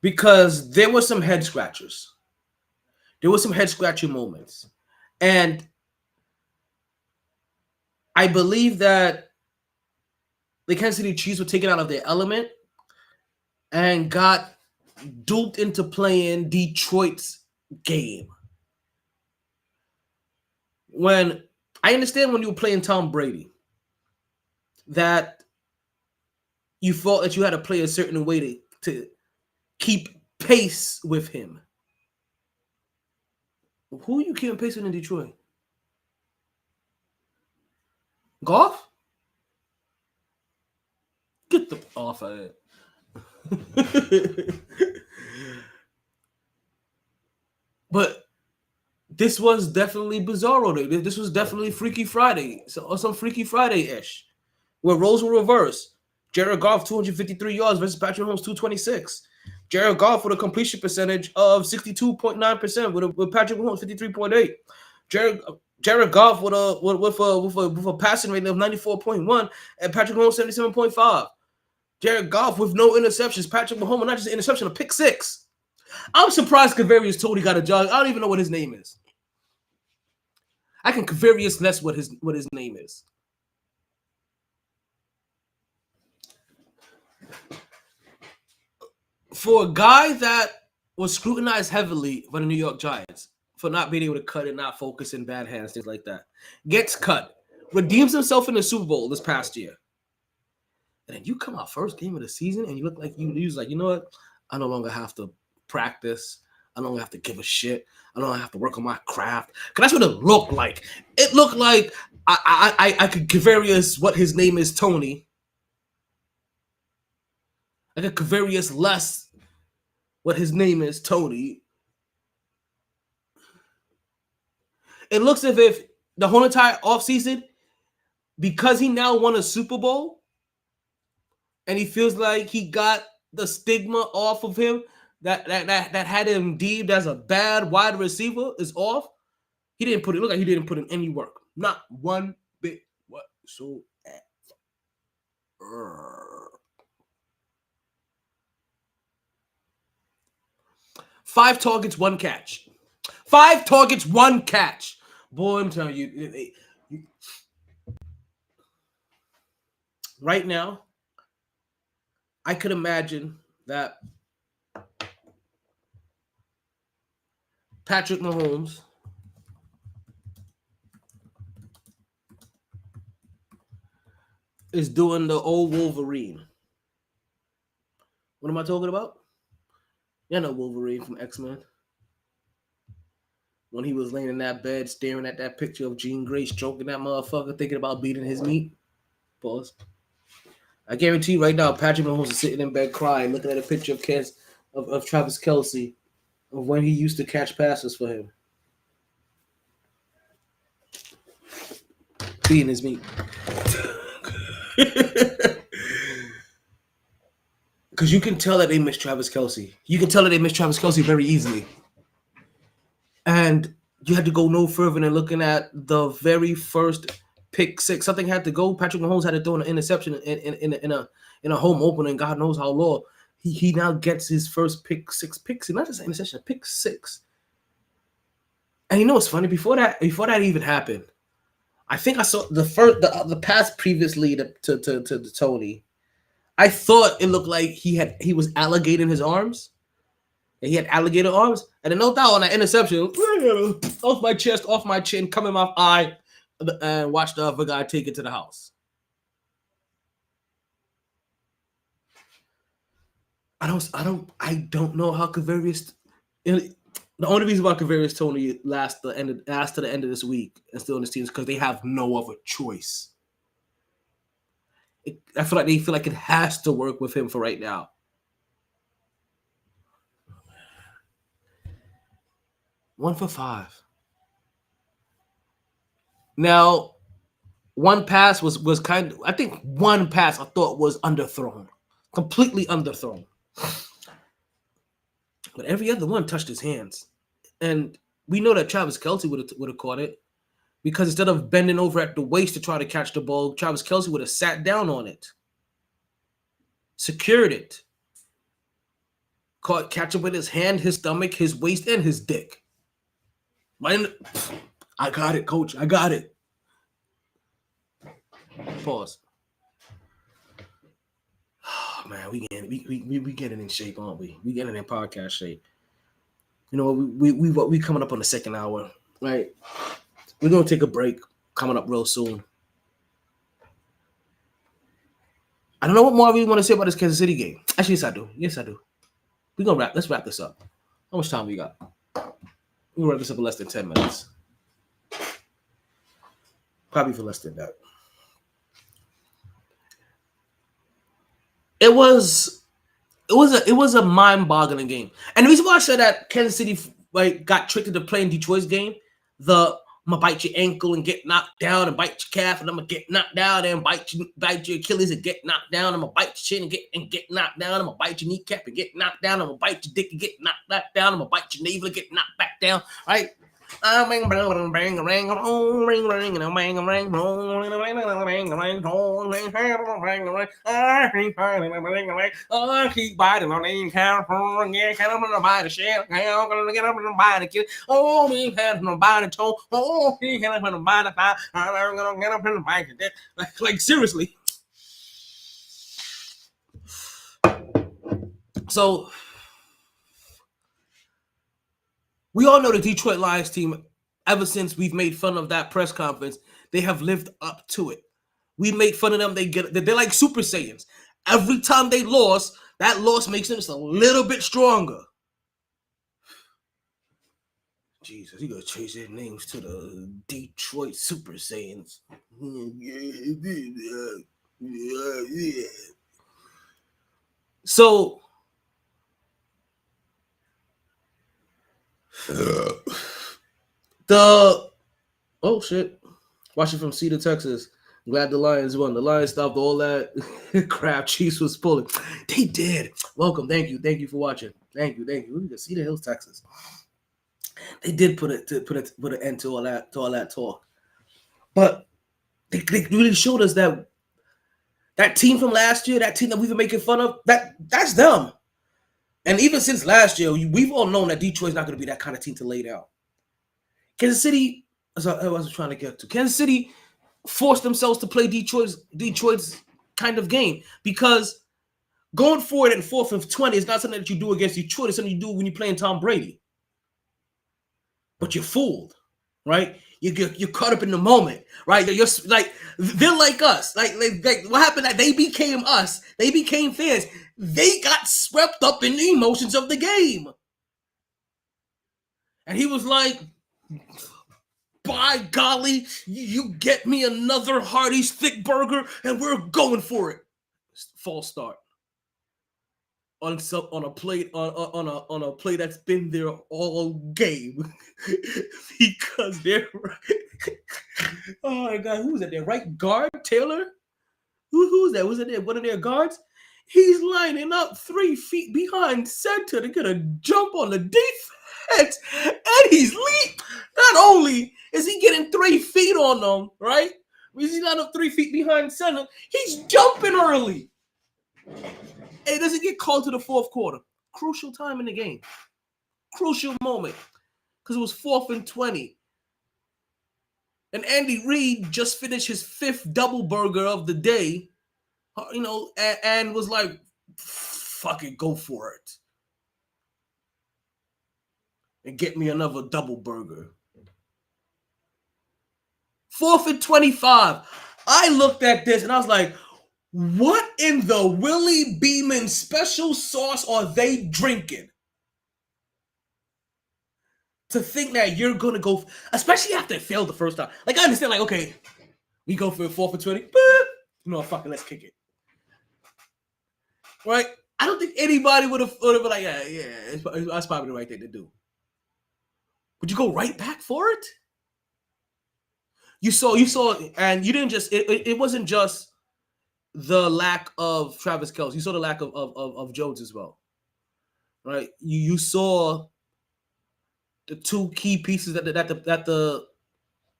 because there were some head scratchers. There were some head scratching moments. And I believe that the Kansas City Chiefs were taken out of their element and got duped into playing Detroit's game. When I understand when you were playing Tom Brady that you thought that you had to play a certain way to keep pace with him. Who are you keeping pace with in Detroit? Goff? Get the off of it. But this was definitely bizarro. This was definitely Freaky Friday. Or some Freaky Friday-ish. Where roles were reversed. Jared Goff, 253 yards versus Patrick Mahomes, 226. Jared Goff with a completion percentage of 62.9% with Patrick Mahomes, 53.8. Jared Goff with a passing rate of 94.1 and Patrick Mahomes 77.5. Jared Goff with no interceptions. Patrick Mahomes not just an interception, a pick six. I'm surprised Kavarius Tony got a job. I don't even know what his name is. I can Kavarius less what his name is. For a guy that was scrutinized heavily by the New York Giants for not being able to cut it, not focus in bad hands, things like that, gets cut, redeems himself in the Super Bowl this past year, and then you come out first game of the season and you look like you was like, you know what? I no longer have to practice. I no longer have to give a shit. I don't have to work on my craft. Because that's what it looked like. It looked like I could Kavarius what his name is Tony. I could Kavarius less what his name is Tony. It looks as if the whole entire offseason, because he now won a Super Bowl, and he feels like he got the stigma off of him that had him deemed as a bad wide receiver is off. He didn't put it. Look like he didn't put in any work, not one bit whatsoever. 5 targets, 1 catch. 5 targets, 1 catch. Boy, I'm telling you, right now, I could imagine that Patrick Mahomes is doing the old Wolverine. What am I talking about? You know Wolverine from X-Men. When he was laying in that bed staring at that picture of Jean Grey stroking that motherfucker, thinking about beating his meat. Pause. I guarantee you right now, Patrick Mahomes is sitting in bed crying, looking at a picture of Travis Kelce, of when he used to catch passes for him. Beating his meat. Because you can tell that they miss Travis Kelce. You can tell that they miss Travis Kelce very easily. And you had to go no further than looking at the very first pick six. Something had to go. Patrick Mahomes had to throw an interception in a home opener, and God knows how long. He now gets his first pick six. Not just an interception, pick six. And you know what's funny? Before that even happened, I think I saw the pass previously to Tony. I thought it looked like he was alligating his arms. And he had alligator arms. And then no doubt on that interception, off my chest, off my chin, come in my eye, and watch the other guy take it to the house. I don't know how Kavarius. The only reason why Kavarius Tony lasts to the end of this week and still in this team is because they have no other choice. I feel like it has to work with him for right now. One for 5. Now, one pass was kind of, I think one pass I thought was underthrown. Completely underthrown. But every other one touched his hands. And we know that Travis Kelce would have caught it. Because instead of bending over at the waist to try to catch the ball, Travis Kelce would have sat down on it. Secured it. Catch it with his hand, his stomach, his waist, and his dick. I got it, coach. I got it. Pause. Oh, man, we getting in shape, aren't we? We getting in podcast shape. You know, we coming up on the second hour, right? We're gonna take a break. Coming up real soon. I don't know what more we want to say about this Kansas City game. Actually, yes, I do. Let's wrap this up. How much time we got? We'll wrap this up in less than 10 minutes. Probably for less than that. It was a mind-boggling game. And the reason why I said that Kansas City got tricked into playing Detroit's game, I'm gonna bite your ankle and get knocked down, and bite your calf, and I'm gonna get knocked down, and bite your Achilles and get knocked down. I'm gonna bite your chin and get knocked down. I'm gonna bite your kneecap and get knocked down. I'm gonna bite your dick and get knocked back down. I'm gonna bite your navel and get knocked back down. Right? I keep biting on the count. Yeah, can't open nobody shit. I'm gonna get up and nobody kill. Oh, me had nobody told. Oh, he can't open nobody fire. I'm gonna get up and nobody kill. Like seriously. So we all know the Detroit Lions team, ever since we've made fun of that press conference, they have lived up to it. We made fun of them. They're like Super Saiyans. Every time they lost, that loss makes them just a little bit stronger. Jesus, you gotta change their names to the Detroit Super Saiyans. So oh shit, watching from Cedar, Texas. Glad the Lions won. The Lions stopped all that crap Chiefs was pulling. They did. Welcome. Thank you for watching. Thank you. We can Cedar Hills, Texas. They did put an end to all that talk. But they really showed us that team from last year, that team that we've been making fun of, that's them. And even since last year, we've all known that Detroit's not going to be that kind of team to lay down. Kansas City, as I was trying to get to, Kansas City forced themselves to play Detroit's kind of game, because going forward in 4th and 20 is not something that you do against Detroit. It's something you do when you're playing Tom Brady. But you're fooled, right? You're caught up in the moment, right? They're like us. Like what happened? That they became us. They became fans. They got swept up in the emotions of the game. And he was like, by golly, you get me another Hardee's thick burger, and we're going for it. False start. On a plate on a play that's been there all game. Because they're oh my God, who was that? Their right guard, Taylor? Who's that? Was it there? One of their guards? He's lining up 3 feet behind center to get a jump on the defense, and he's leap. Not only is he getting 3 feet on them, right? He's not up 3 feet behind center. He's jumping early. And it doesn't get called to the fourth quarter. Crucial time in the game. Crucial moment. Because it was 4th and 20. And Andy Reid just finished his 5th double burger of the day, and was like, fuck it, go for it. And get me another double burger. 4th and 25. I looked at this and I was like, what in the Willie Beeman special sauce are they drinking? To think that you're going to go, especially after it failed the first time. Like, I understand, like, okay, we go for 4th and 20. Fuck it, let's kick it. Right? I don't think anybody would have been like, yeah, that's probably the right thing to do. Would you go right back for it? You saw, and you didn't just, it wasn't just the lack of Travis Kelce. You saw the lack of Jones as well. Right? You saw the 2 key pieces that the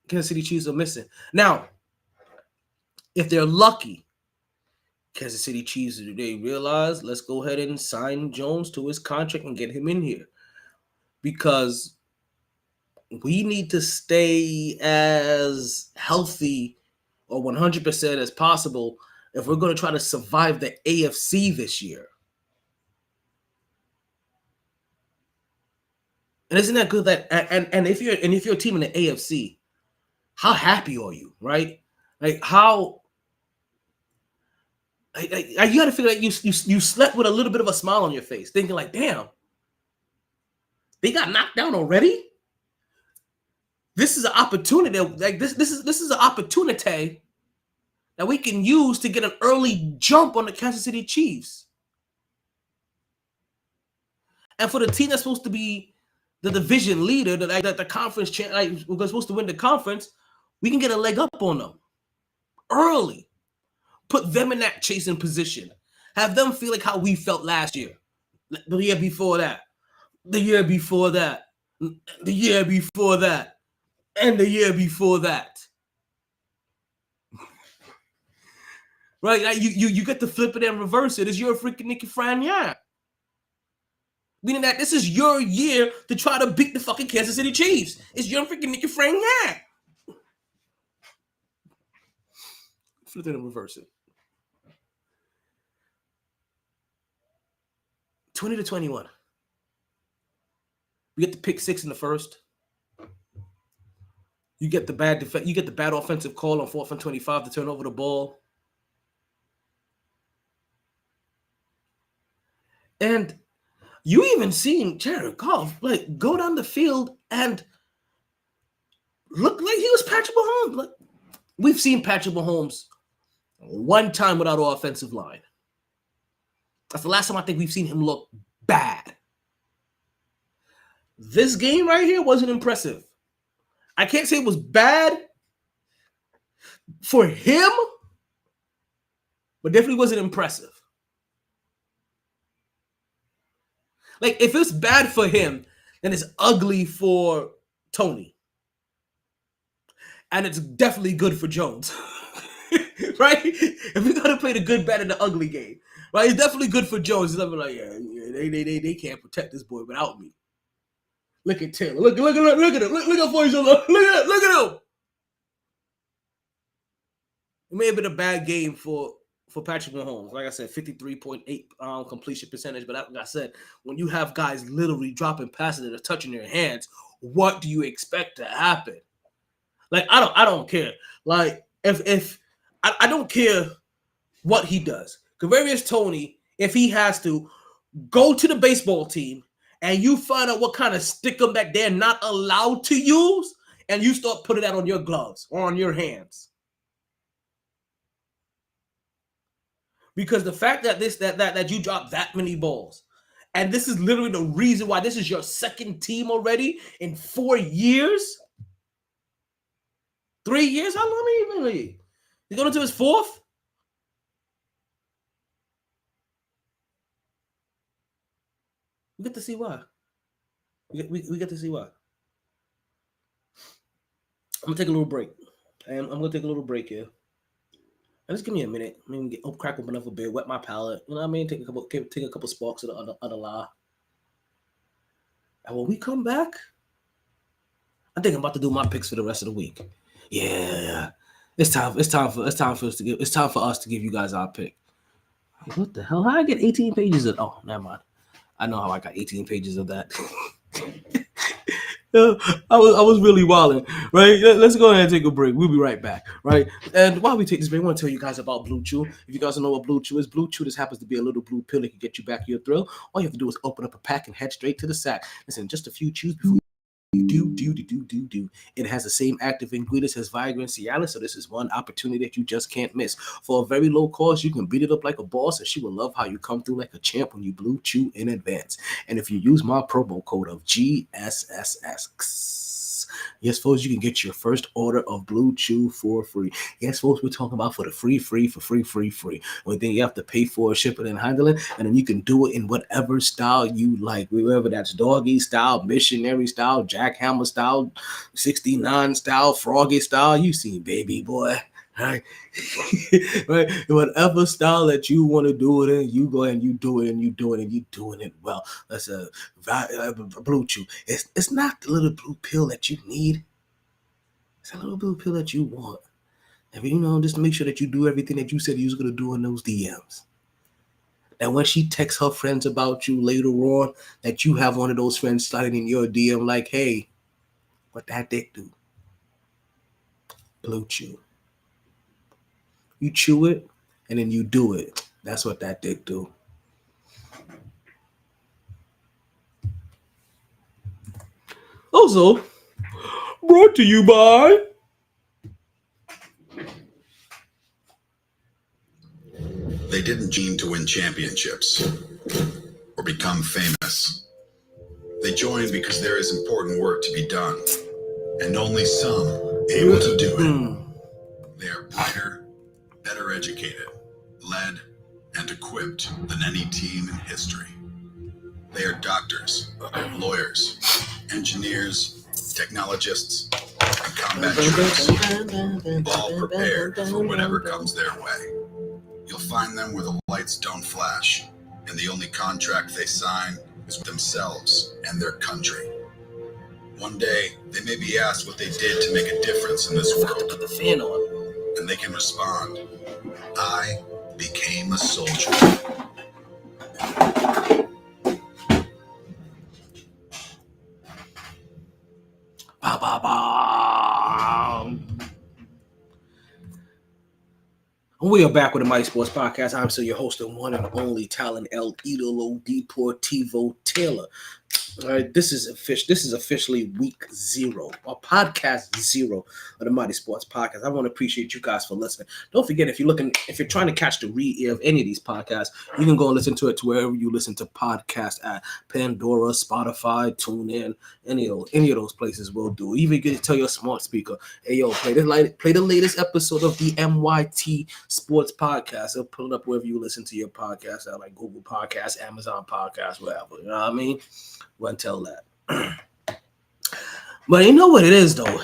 Kansas City Chiefs are missing. Now, if they're lucky, Kansas City Chiefs, they realize, let's go ahead and sign Jones to his contract and get him in here. Because we need to stay as healthy or 100% as possible if we're going to try to survive the AFC this year. And isn't that good that and if you're a team in the AFC, how happy are you, right? Like how you got to feel like you slept with a little bit of a smile on your face, thinking like, damn, they got knocked down already. This is an opportunity. Like this is an opportunity that we can use to get an early jump on the Kansas City Chiefs. And for the team that's supposed to be the division leader, the conference we're supposed to win the conference, we can get a leg up on them early. Put them in that chasing position. Have them feel like how we felt last year, the year before that, the year before that, the year before that, and the year before that. Right? Like you get to flip it and reverse it. It's your freaking Nicky Frania. Meaning that this is your year to try to beat the fucking Kansas City Chiefs. It's your freaking Nicky Frania. Flip it and reverse it. 20-21. We get the pick 6 in the first. You get the bad offensive call on 4th and 25 to turn over the ball. And you even seen Jared Goff like go down the field and look like he was Patrick Mahomes. Like, we've seen Patrick Mahomes one time without an offensive line. That's the last time I think we've seen him look bad. This game right here wasn't impressive. I can't say it was bad for him, but definitely wasn't impressive. Like, if it's bad for him, then it's ugly for Tony. And it's definitely good for Jones. Right? If we're going to play the good, bad, and the ugly game, right? It's definitely good for Jones. He's like, they can't protect this boy without me. Look at Taylor. Look at him. Look up for each other. Look at him. It may have been a bad game for Patrick Mahomes. Like I said, 53.8 completion percentage. But like I said, when you have guys literally dropping passes that are touching their hands, what do you expect to happen? Like, I don't care. Like, if I don't care what he does. Kadarius Toney, if he has to go to the baseball team and you find out what kind of stickum that they're not allowed to use, and you start putting that on your gloves or on your hands. Because the fact that you dropped that many balls, and this is literally the reason why this is your second team already in 4 years. 3 years? How long have you been in the league? He's going into his 4th? We get to see why. We get to see why. I'm going to take a little break. And I'm gonna take a little break here. And just give me a minute. I mean, crack open another beer, wet my palate. You know what I mean? Take a couple sparks of the other lie. And when we come back, I think I'm about to do my picks for the rest of the week. Yeah, it's time for us to give you guys our pick. What the hell? How I get 18 pages of? Oh, never mind. I know how I got 18 pages of that. I was really wilding, right? Let's go ahead and take a break. We'll be right back, right? And while we take this break, I want to tell you guys about Blue Chew. If you guys don't know what Blue Chew is, Blue Chew just happens to be a little blue pill that can get you back your thrill. All you have to do is open up a pack and head straight to the sack. Listen, just a few chews before do. It has the same active ingredients as Viagra and Cialis, so this is one opportunity that you just can't miss. For a very low cost, you can beat it up like a boss, and she will love how you come through like a champ when you Blue Chew in advance. And if you use my promo code of GSSS, yes, folks, you can get your first order of Blue Chew for free. Yes, folks, we're talking about for the free. Only thing you have to pay for is shipping and handling, and then you can do it in whatever style you like, whether that's doggy style, missionary style, jackhammer style, 69 style, froggy style. You seen baby boy. Right, right. Whatever style that you want to do it in, you go ahead and you do it, and you do it, and you doing it well. That's a Blue Chew. It's not the little blue pill that you need. It's a little blue pill that you want. And just make sure that you do everything that you said you was gonna do in those DMs. And when she texts her friends about you later on, that you have one of those friends sliding in your DM like, "Hey, what that dick do?" Blue Chew. You chew it, and then you do it. That's what that dick do. Also, brought to you by... They didn't join to win championships or become famous. They joined because there is important work to be done, and only some able to do it. They are brighter, better educated, led, and equipped than any team in history. They are doctors, lawyers, engineers, technologists, and combat troops, all prepared for whatever comes their way. You'll find them where the lights don't flash, and the only contract they sign is with themselves and their country. One day, they may be asked what they did to make a difference in this world. Put the fan on. And they can respond, "I became a soldier." Ba, ba, ba. We are back with the MyT Sports Podcast. I'm still your host and one and only talent, El Idolo Deportivo Taylor. All right, this is officially week 0, or podcast 0 of the MyT Sports Podcast. I want to appreciate you guys for listening. Don't forget, if you're trying to catch the re-air of any of these podcasts, you can go and listen to it to wherever you listen to podcasts at. Pandora, Spotify, TuneIn, any of those places will do. Even get to tell your smart speaker, "Hey yo, play the latest episode of the MyT Sports Podcast." It'll pull it up wherever you listen to your podcast at, like Google Podcasts, Amazon Podcasts, whatever. You know what I mean? Wouldn't tell that. But you know what it is, though?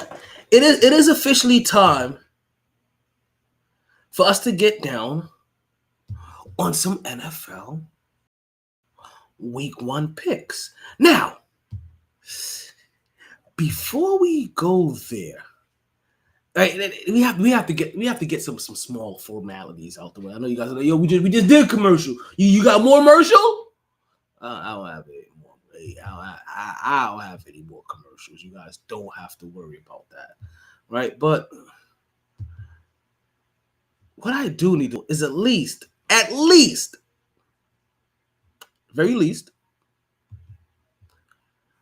It is officially time for us to get down on some NFL Week 1 picks. Now, before we go there, right, we have to get some small formalities out the way. I know you guys are like, "Yo, we just did commercial. You got more commercial?" I don't have it. I don't have any more commercials. You guys don't have to worry about that, right? But what I do need to do is at least, very least,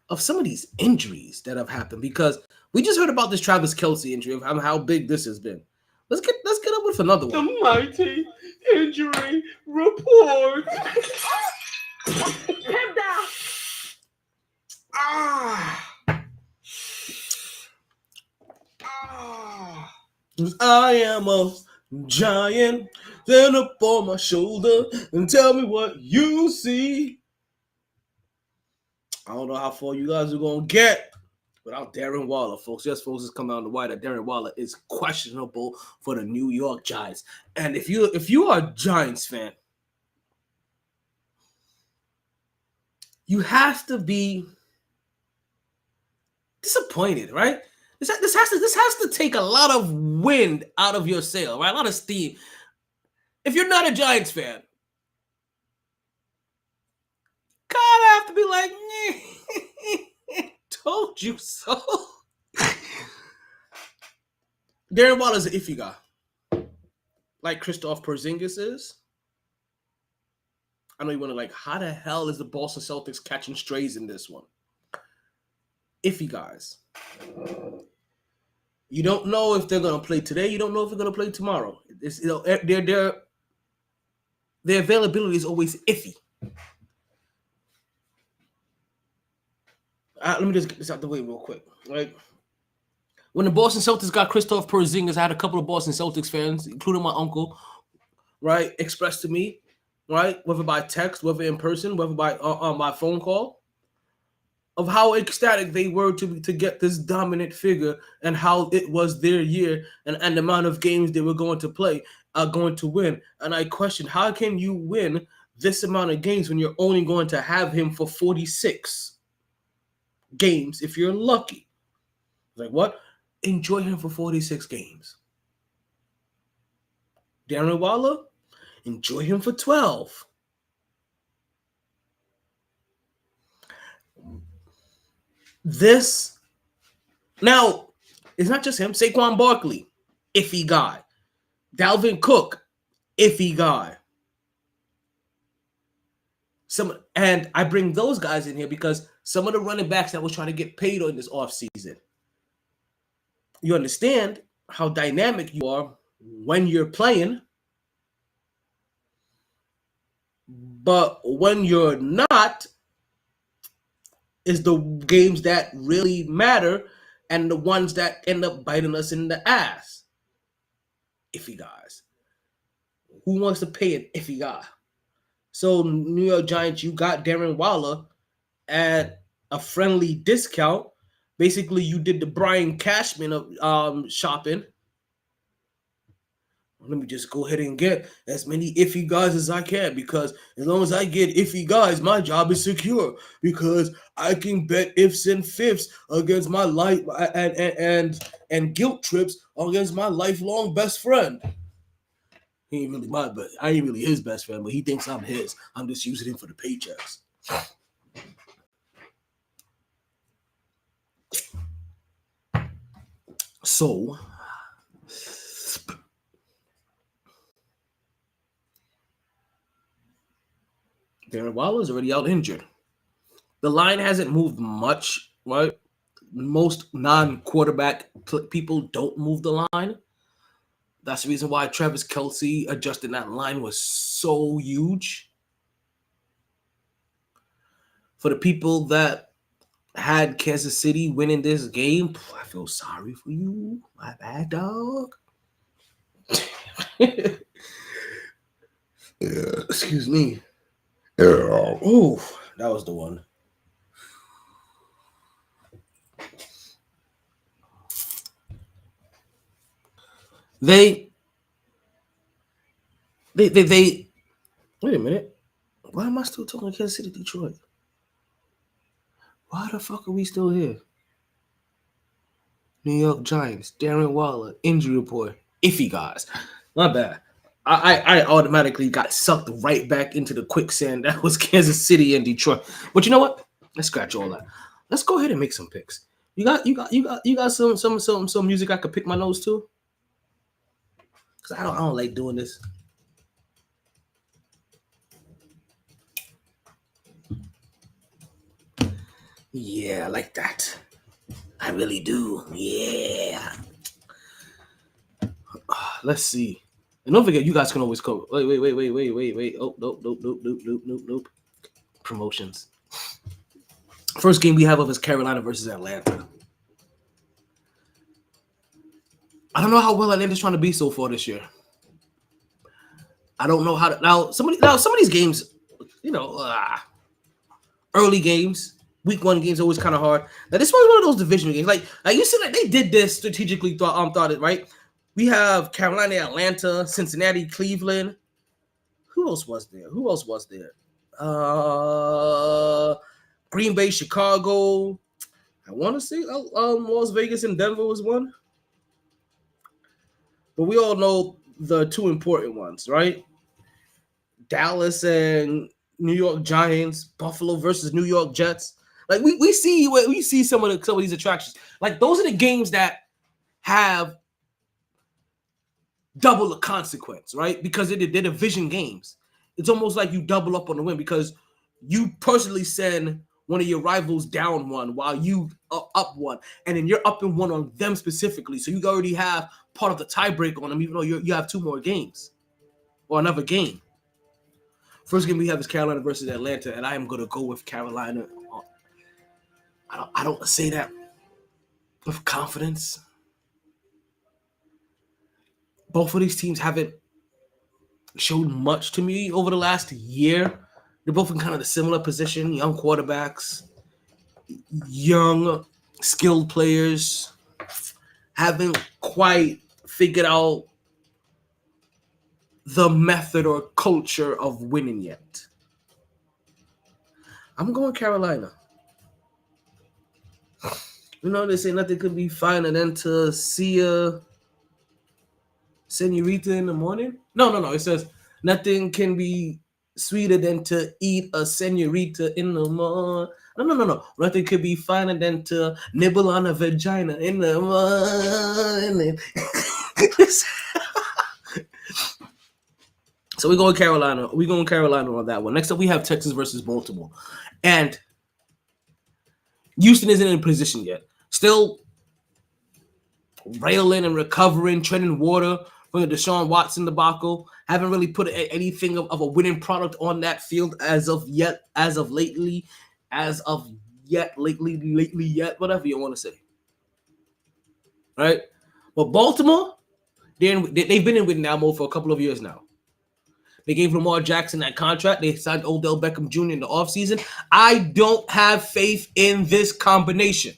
of some of these injuries that have happened, because we just heard about this Travis Kelce injury, of how big this has been. Let's get up with another The one. MyT injury report. I am a giant, stand up on my shoulder and tell me what you see. I don't know how far you guys are gonna get without Darren Waller, folks. Yes, folks, it's come out on the wire that Darren Waller is questionable for the New York Giants. And if you are a Giants fan, you have to be disappointed, right? This has to take a lot of wind out of your sail, right? A lot of steam. If you're not a Giants fan, kind of have to be like, told you so. Darren Waller's an iffy guy, like Christoph Porzingis is. I know you want to like, how the hell is the Boston Celtics catching strays in this one? Iffy guys. You don't know if they're gonna play today. You don't know if they're gonna play tomorrow. It's, you know, their availability is always iffy. Let me just get this out the way real quick. Right, when the Boston Celtics got Christoph Porzingis, I had a couple of Boston Celtics fans, including my uncle, right, expressed to me, right, whether by text, whether in person, whether by phone call, of how ecstatic they were to get this dominant figure and how it was their year and the amount of games they were going to play, going to win. And I questioned, how can you win this amount of games when you're only going to have him for 46 games if you're lucky? Like, what? Enjoy him for 46 games. Darren Waller, enjoy him for 12. This, now, it's not just him. Saquon Barkley, iffy guy. Dalvin Cook, iffy guy. And I bring those guys in here because some of the running backs that was trying to get paid on this offseason, you understand how dynamic you are when you're playing, but when you're not, is the games that really matter and the ones that end up biting us in the ass. Iffy guys. Who wants to pay an iffy guy? So New York Giants, you got Darren Waller at a friendly discount. Basically, you did the Brian Cashman of shopping. Let me just go ahead and get as many iffy guys as I can, because as long as I get iffy guys, my job is secure, because I can bet ifs and fifths against my life and guilt trips against my lifelong best friend. He ain't really my best. I ain't really his best friend, but he thinks I'm his. I'm just using him for the paychecks. So, Darren Waller is already out injured. The line hasn't moved much, right? Most non-quarterback people don't move the line. That's the reason why Travis Kelce adjusting that line was so huge. For the people that had Kansas City winning this game, I feel sorry for you. My bad, dog. Yeah, excuse me. Oh, that was the one. They wait a minute. Why am I still talking Kansas City, Detroit? Why the fuck are we still here? New York Giants, Darren Waller, injury report, iffy guys. My bad. I automatically got sucked right back into the quicksand that was Kansas City and Detroit. But you know what? Let's scratch all that. Let's go ahead and make some picks. You got some music I could pick my nose to? Cause I don't like doing this. Yeah, I like that. I really do. Yeah. Let's see. And don't forget, you guys can always go. Wait. Oh, nope. Promotions. First game we have of is Carolina versus Atlanta. I don't know how well Atlanta's trying to be so far this year. I don't know how to. Now some of these games, you know, early games, Week 1 games always kind of hard. Now this was one of those divisional games. Like you said, like they did this strategically. Thought it right. We have Carolina, Atlanta, Cincinnati, Cleveland. Who else was there? Green Bay, Chicago. I want to say Las Vegas and Denver was one. But we all know the two important ones, right? Dallas and New York Giants, Buffalo versus New York Jets. Like we see some of these attractions. Like those are the games that have double the consequence, right? Because they're division games. It's almost like you double up on the win because you personally send one of your rivals down one while you are up one, and then you're up in one on them specifically. So you already have part of the tiebreak on them, even though you have two more games or another game. First game we have is Carolina versus Atlanta, and I am going to go with Carolina. I don't say that with confidence. Both of these teams haven't showed much to me over the last year. They're both in kind of a similar position, young quarterbacks, young skilled players, haven't quite figured out the method or culture of winning yet. I'm going Carolina. You know, they say nothing could be finer than to see a senorita in the morning. No. It says nothing can be sweeter than to eat a senorita in the morning. No. Nothing could be finer than to nibble on a vagina in the morning. So we're going Carolina. We're going Carolina on that one. Next up, we have Texas versus Baltimore. And Houston isn't in position yet. Still railing and recovering, treading water from the Deshaun Watson debacle. Haven't really put anything of a winning product on that field as of lately, whatever you want to say. Right? But Baltimore, they've been in win now mode for a couple of years now. They gave Lamar Jackson that contract. They signed Odell Beckham Jr. in the offseason. I don't have faith in this combination.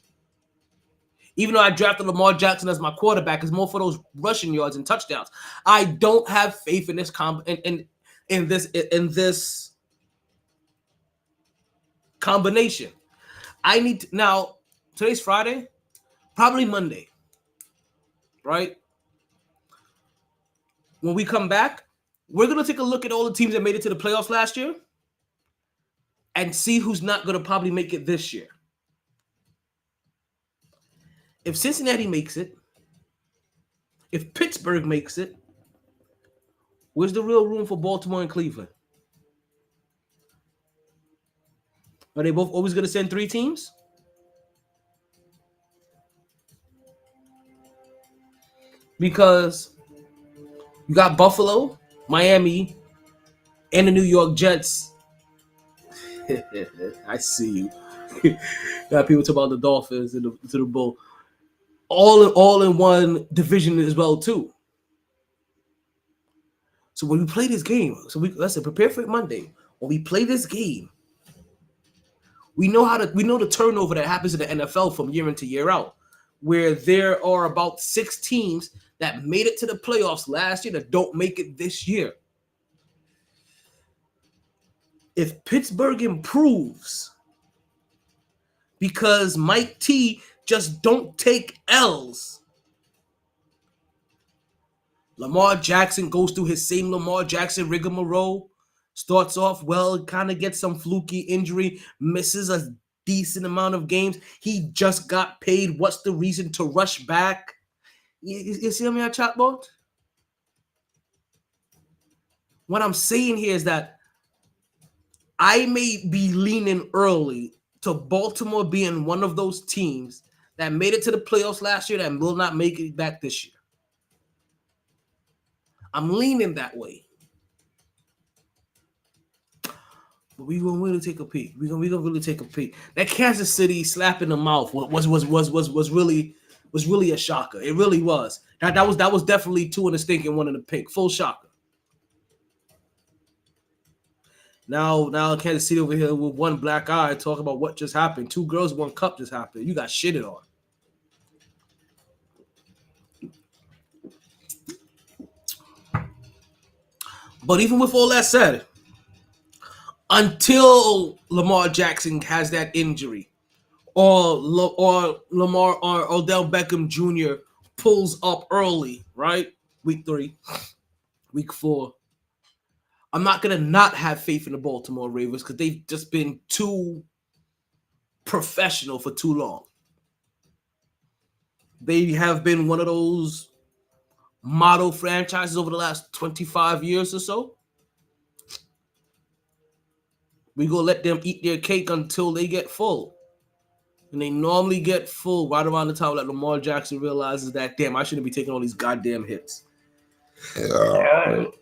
Even though I drafted Lamar Jackson as my quarterback, it's more for those rushing yards and touchdowns. I don't have faith in this in this combination. I need to, now. Today's Friday, probably Monday, right? When we come back, we're gonna take a look at all the teams that made it to the playoffs last year and see who's not gonna probably make it this year. If Cincinnati makes it, if Pittsburgh makes it, where's the real room for Baltimore and Cleveland? Are they both always going to send 3 teams? Because you got Buffalo, Miami, and the New York Jets. I see you. Got people talking about the Dolphins and the Bull. All in one division as well too. So when we play this game, prepare for it Monday. When we play this game, we know the turnover that happens in the NFL from year in to year out, where there are about 6 teams that made it to the playoffs last year that don't make it this year. If Pittsburgh improves, because MyT just don't take L's. Lamar Jackson goes through his same Lamar Jackson rigmarole. Starts off well, kind of gets some fluky injury, misses a decent amount of games. He just got paid. What's the reason to rush back? You see me, chatbot? What I'm saying here is that I may be leaning early to Baltimore being one of those teams that made it to the playoffs last year that will not make it back this year. I'm leaning that way. But we're gonna really take a peek. We're gonna really take a peek. That Kansas City slap in the mouth was really a shocker. It really was. That was definitely 2 in the stink and 1 in the pink. Full shocker. Now Kansas City over here with one black eye talking about what just happened. 2 girls, 1 cup just happened. You got shitted on. But even with all that said, until Lamar Jackson has that injury, or Lamar or Odell Beckham Jr. pulls up early, right? Week 3, week 4. I'm not gonna not have faith in the Baltimore Ravens because they've just been too professional for too long. They have been one of those model franchises over the last 25 years or so. We gonna let them eat their cake until they get full. And they normally get full right around the time that Lamar Jackson realizes that, damn, I shouldn't be taking all these goddamn hits.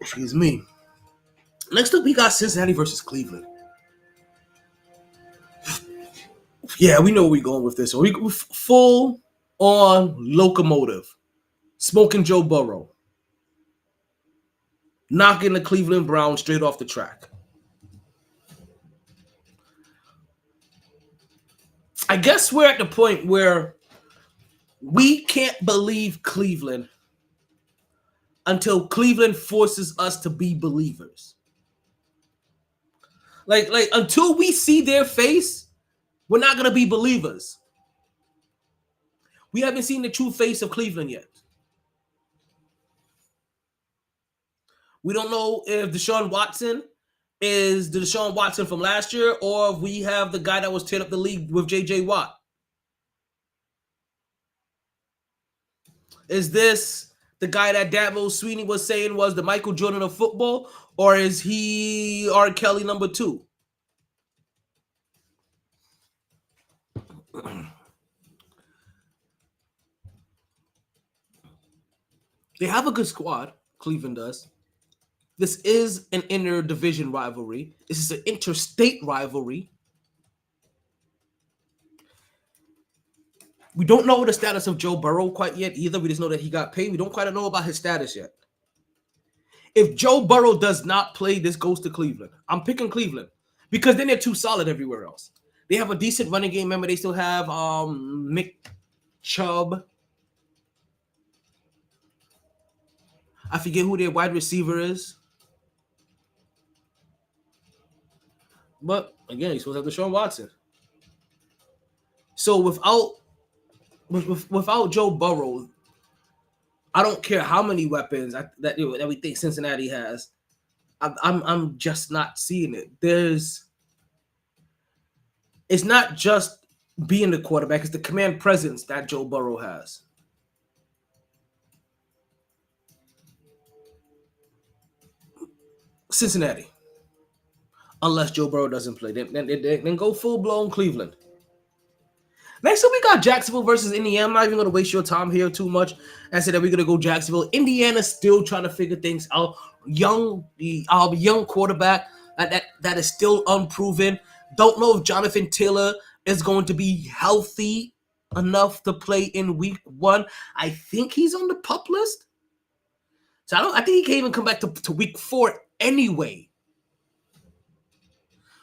Excuse me. Next up, we got Cincinnati versus Cleveland. Yeah, we know where we're going with this. So we full on locomotive. Smoking Joe Burrow. Knocking the Cleveland Browns straight off the track. I guess we're at the point where we can't believe Cleveland until Cleveland forces us to be believers. Like until we see their face, we're not going to be believers. We haven't seen the true face of Cleveland yet. We don't know if Deshaun Watson is the Deshaun Watson from last year, or if we have the guy that was tearing up the league with J.J. Watt. Is this the guy that Dabo Sweeney was saying was the Michael Jordan of football, or is he R. Kelly number 2? They have a good squad, Cleveland does. This is an inter-division rivalry. This is an interstate rivalry. We don't know the status of Joe Burrow quite yet either. We just know that he got paid. We don't quite know about his status yet. If Joe Burrow does not play, this goes to Cleveland. I'm picking Cleveland because then they're too solid everywhere else. They have a decent running game. Remember, they still have Mick Chubb. I forget who their wide receiver is. But again, he's supposed to have Deshaun Watson. So without Joe Burrow, I don't care how many weapons that we think Cincinnati has. I'm just not seeing it. It's not just being the quarterback; it's the command presence that Joe Burrow has. Cincinnati. Unless Joe Burrow doesn't play. Then go full-blown Cleveland. Next up, we got Jacksonville versus Indiana. I'm not even going to waste your time here too much. I said that we're going to go Jacksonville. Indiana still trying to figure things out. Young quarterback that is still unproven. Don't know if Jonathan Taylor is going to be healthy enough to play in week 1. I think he's on the PUP list. So I think he can even come back to week 4 anyway.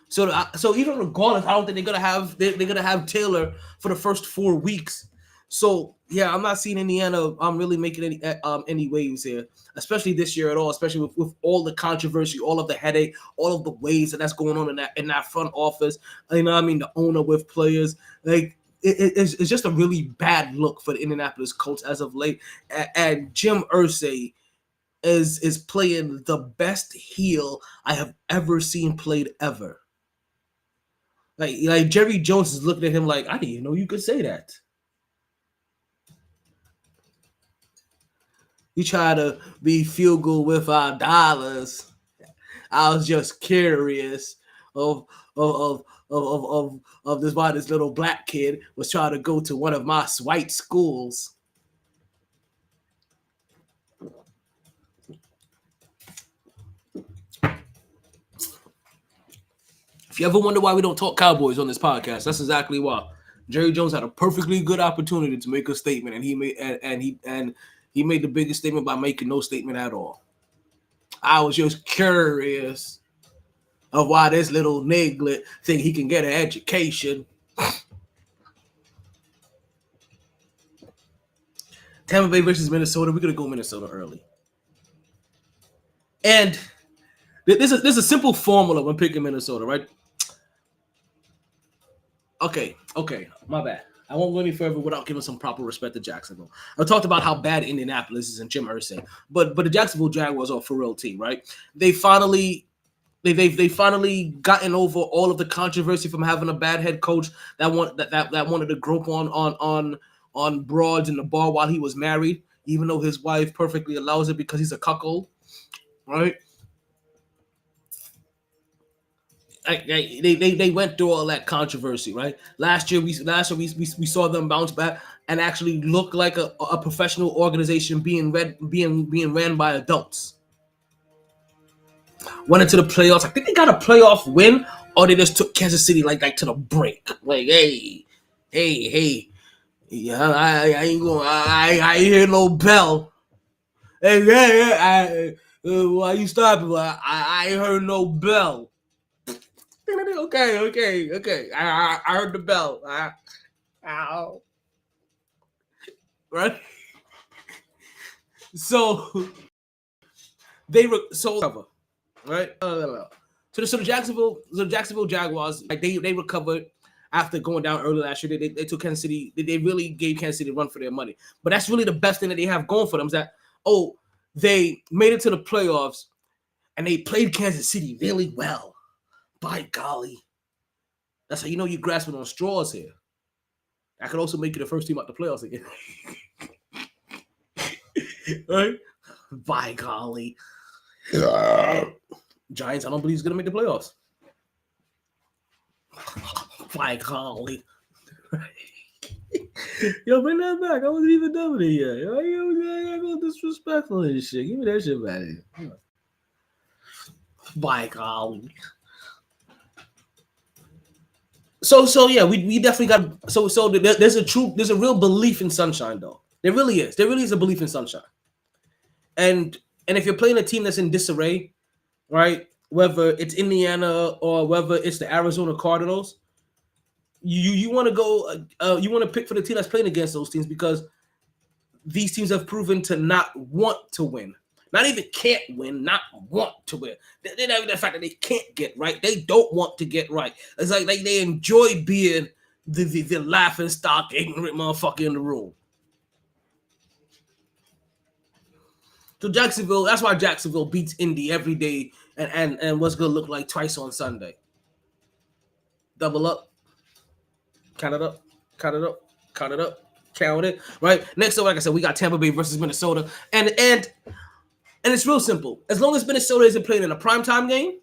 So even regardless, I don't think they're gonna have Taylor for the first 4 weeks. So yeah, I'm not seeing Indiana. I'm really making any waves here, especially this year at all. Especially with all the controversy, all of the headache, all of the waves that's going on in that front office. You know what I mean? The owner with players, like it's just a really bad look for the Indianapolis Colts as of late. And Jim Irsay is playing the best heel I have ever seen played ever. Like Jerry Jones is looking at him like, I didn't even know you could say that. You try to be feel good with our dollars. I was just curious of this why this little black kid was trying to go to one of my white schools. If you ever wonder why we don't talk Cowboys on this podcast, that's exactly why. Jerry Jones had a perfectly good opportunity to make a statement, and he made the biggest statement by making no statement at all. I was just curious of why this little niglet think he can get an education. Tampa Bay versus Minnesota. We're gonna go Minnesota early. And there's a simple formula when picking Minnesota, right? Okay, my bad. I won't go any further without giving some proper respect to Jacksonville. I talked about how bad Indianapolis is and Jim Irsay, but the Jacksonville Jaguars are a for real team, right? They've finally gotten over all of the controversy from having a bad head coach that wanted to grope on broads in the bar while he was married, even though his wife perfectly allows it because he's a cuckold, right? They went through all that controversy, right? Last year we saw them bounce back and actually look like a professional organization being ran by adults. Went into the playoffs. I think they got a playoff win, or they just took Kansas City like to the break. Like, hey, yeah, I ain't going. I hear no bell. Hey, why you stopping? I heard no bell. Okay. I heard the bell. Ow. Right? So right? So the Jacksonville Jaguars, like they recovered after going down early last year. They took Kansas City. They really gave Kansas City a run for their money. But that's really the best thing that they have going for them is that they made it to the playoffs and they played Kansas City really well. By golly. That's how you know you're grasping on straws here. That could also make you the first team out the playoffs again. Right? By golly. Giants, I don't believe he's going to make the playoffs. By golly. Yo, bring that back. I wasn't even done with it yet. Yo, I go disrespectful and shit. Give me that shit back here. By golly. So yeah, we definitely got so there's a real belief in sunshine though. There really is a belief in sunshine. And if you're playing a team that's in disarray, right? Whether it's Indiana or whether it's the Arizona Cardinals, you want to go you want to pick for the team that's playing against those teams because these teams have proven to not want to win. Not even can't win, not want to win. They're not even the fact that they can't get right. They don't want to get right. It's like they enjoy being the laughing stock, ignorant motherfucker in the room. So Jacksonville, that's why Jacksonville beats Indy every day and what's going to look like twice on Sunday. Double up. Count it up. Count it up. Count it up. Count it. Right? Next up, like I said, we got Tampa Bay versus Minnesota. And it's real simple. As long as Minnesota isn't playing in a primetime game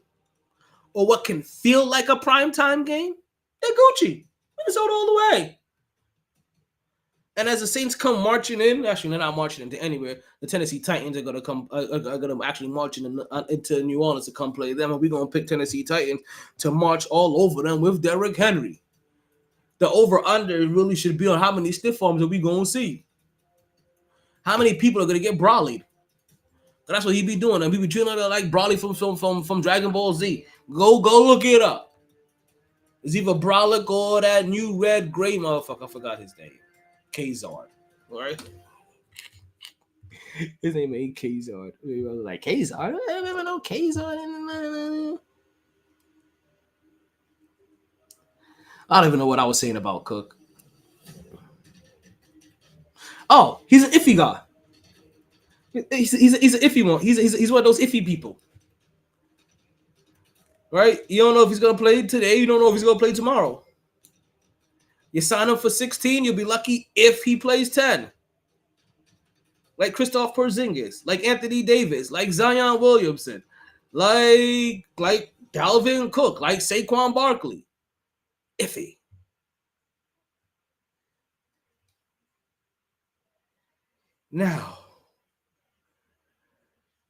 or what can feel like a primetime game, they're Gucci. Minnesota all the way. And as the Saints come marching in, actually they're not marching into anywhere. The Tennessee Titans are gonna actually march into New Orleans to come play them, and we're gonna pick Tennessee Titans to march all over them with Derrick Henry. The over/under really should be on how many stiff arms are we gonna see. How many people are gonna get brolied? That's what he be doing, and we be treating it like Broly from Dragon Ball Z. Go look it up. It's either Brolic or that new red gray motherfucker. I forgot his name. Kazard. All right. His name ain't Kazard. I was like Kazard. I don't even know Kazard. I don't even know what I was saying about Cook. Oh, he's an iffy guy. He's an iffy one. He's one of those iffy people. Right? You don't know if he's gonna play today. You don't know if he's gonna play tomorrow. You sign him for 16, you'll be lucky if he plays 10. Like Christoph Porzingis, like Anthony Davis, like Zion Williamson, like Dalvin Cook, like Saquon Barkley. Iffy. Now,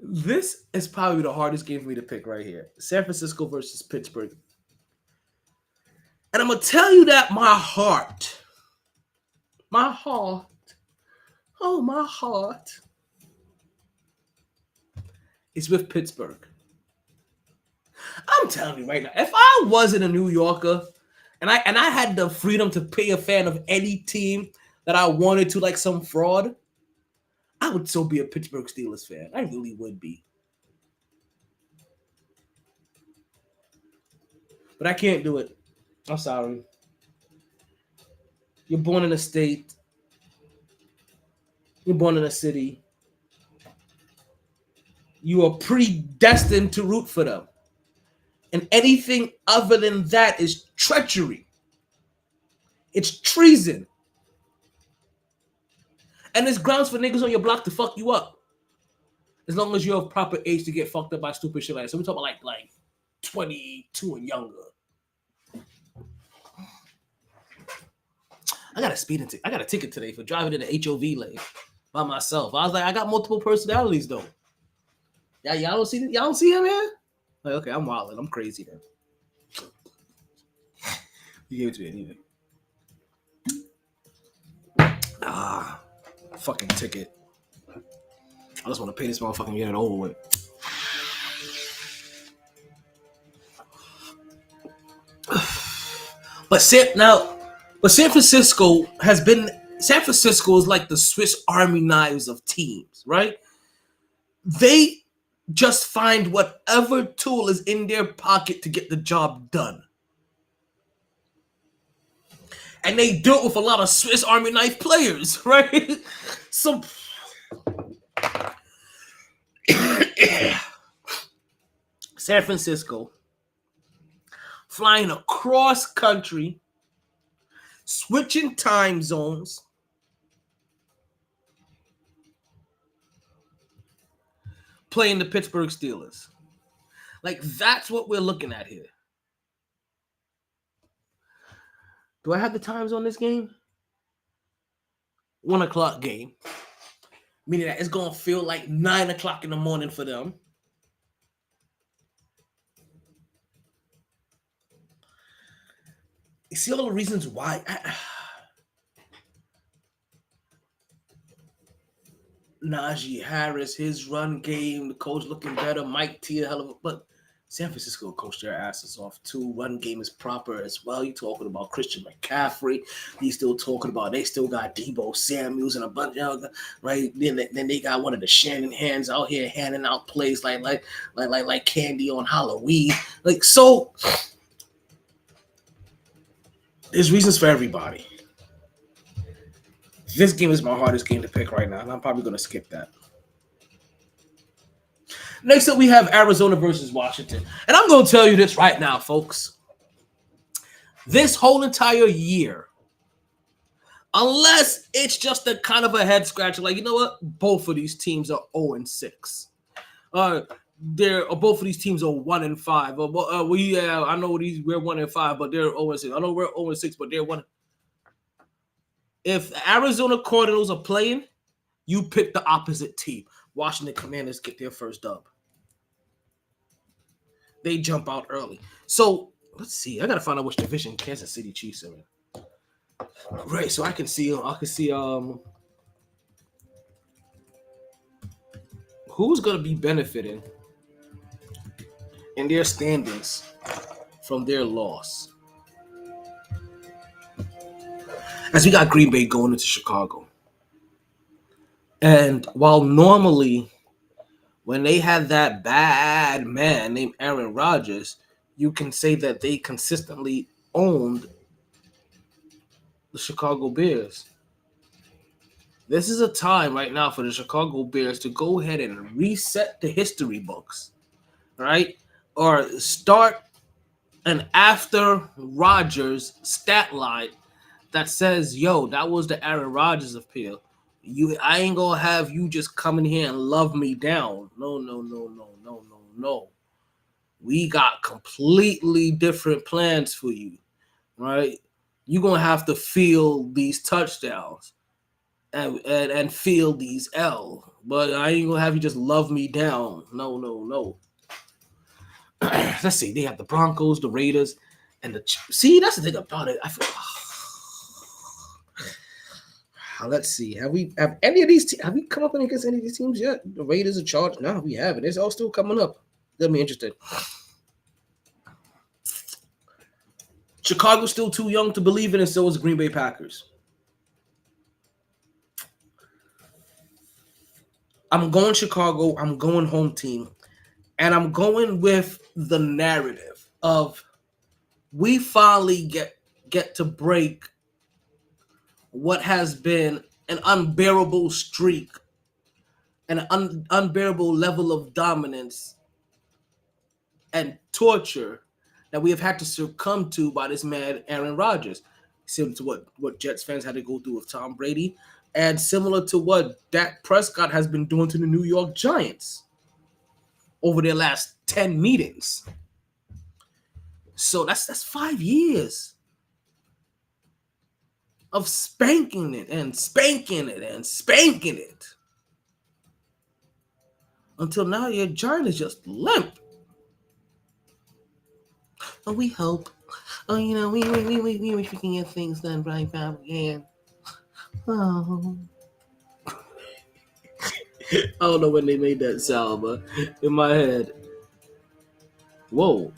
this is probably the hardest game for me to pick right here. San Francisco versus Pittsburgh. And I'm going to tell you that my heart is with Pittsburgh. I'm telling you right now, if I wasn't a New Yorker and I had the freedom to pay a fan of any team that I wanted to, like some fraud, I would still be a Pittsburgh Steelers fan. I really would be. But I can't do it. I'm sorry. You're born in a state. You're born in a city. You are predestined to root for them. And anything other than that is treachery. It's treason. And there's grounds for niggas on your block to fuck you up. As long as you're of proper age to get fucked up by stupid shit like that. So we're talking about like 22 and younger. I got a ticket today for driving in the HOV lane by myself. I was like, I got multiple personalities though. Y'all don't see him here? Like, okay, I'm wilding. I'm crazy then. You gave it to me anyway. Fucking ticket. I just want to pay this motherfucker and get it over with. But San Francisco is like the Swiss Army knives of teams, right? They just find whatever tool is in their pocket to get the job done. And they do it with a lot of Swiss Army knife players, right? So San Francisco flying across country, switching time zones, playing the Pittsburgh Steelers. Like, that's what we're looking at here. Do I have the times on this game? 1 o'clock game. Meaning that it's going to feel like 9 o'clock in the morning for them. You see all the reasons why? Najee Harris, his run game, the coach looking better, MyT, a hell of a... But San Francisco coached their asses off too. Run game is proper as well. You talking about Christian McCaffrey. He's still talking about they still got Debo Samuels and a bunch of other, right? Then they got one of the Shannon hands out here handing out plays like candy on Halloween. Like, so there's reasons for everybody. This game is my hardest game to pick right now, and I'm probably going to skip that. Next up, we have Arizona versus Washington. And I'm going to tell you this right now, folks. This whole entire year, unless it's just a kind of a head scratcher, like, you know what? Both of these teams are 0-6. Both of these teams are 1-5. I know we're 1-5, but they're 0-6. I know we're 0-6, but they're 1. If the Arizona Cardinals are playing, you pick the opposite team. Washington Commanders get their first dub. They jump out early. So let's see. I gotta find out which division Kansas City Chiefs are in. Right, so I can see who's gonna be benefiting in their standings from their loss. As we got Green Bay going into Chicago. And while normally when they had that bad man named Aaron Rodgers, you can say that they consistently owned the Chicago Bears. This is a time right now for the Chicago Bears to go ahead and reset the history books, right? Or start an after Rodgers stat line that says, yo, that was the Aaron Rodgers appeal. I ain't gonna have you just come in here and love me down. No. We got completely different plans for you, right? You're gonna have to feel these touchdowns and feel these L. But I ain't gonna have you just love me down. No. Let's see. They have the Broncos, the Raiders, and see, that's the thing about it. I feel. Let's see. Have we come up against any of these teams yet? The Raiders are charged. No, we haven't. It's all still coming up. That'll be interesting. Chicago's still too young to believe in, and so is Green Bay Packers. I'm going Chicago. I'm going home team. And I'm going with the narrative of we finally get to break what has been an unbearable streak, an unbearable level of dominance and torture that we have had to succumb to by this man, Aaron Rodgers. Similar to what Jets fans had to go through with Tom Brady, and similar to what Dak Prescott has been doing to the New York Giants over their last 10 meetings. So that's 5 years of spanking it and spanking it and spanking it until now your giant is just limp. Oh, we hope. Oh, we wish we can get things done right back again. Oh. I don't know when they made that sound, but in my head, whoa,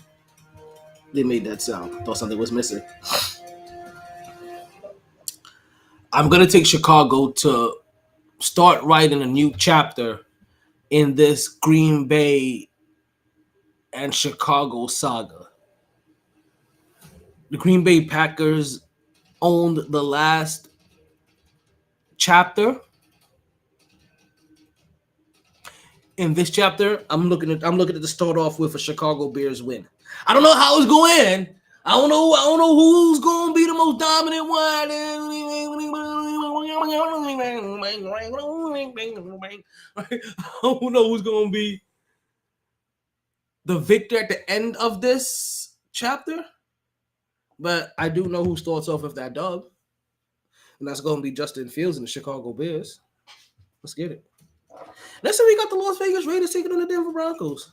they made that sound. Thought something was missing. I'm going to take Chicago to start writing a new chapter in this Green Bay and Chicago saga. The Green Bay Packers owned the last chapter. In this chapter, I'm looking at to start off with a Chicago Bears win. I don't know how it's going to end. I don't know who's going to be the most dominant one. I don't know who's going to be the victor at the end of this chapter. But I do know who starts off with that dub. And that's going to be Justin Fields and the Chicago Bears. Let's get it. Let's say we got the Las Vegas Raiders taking on the Denver Broncos.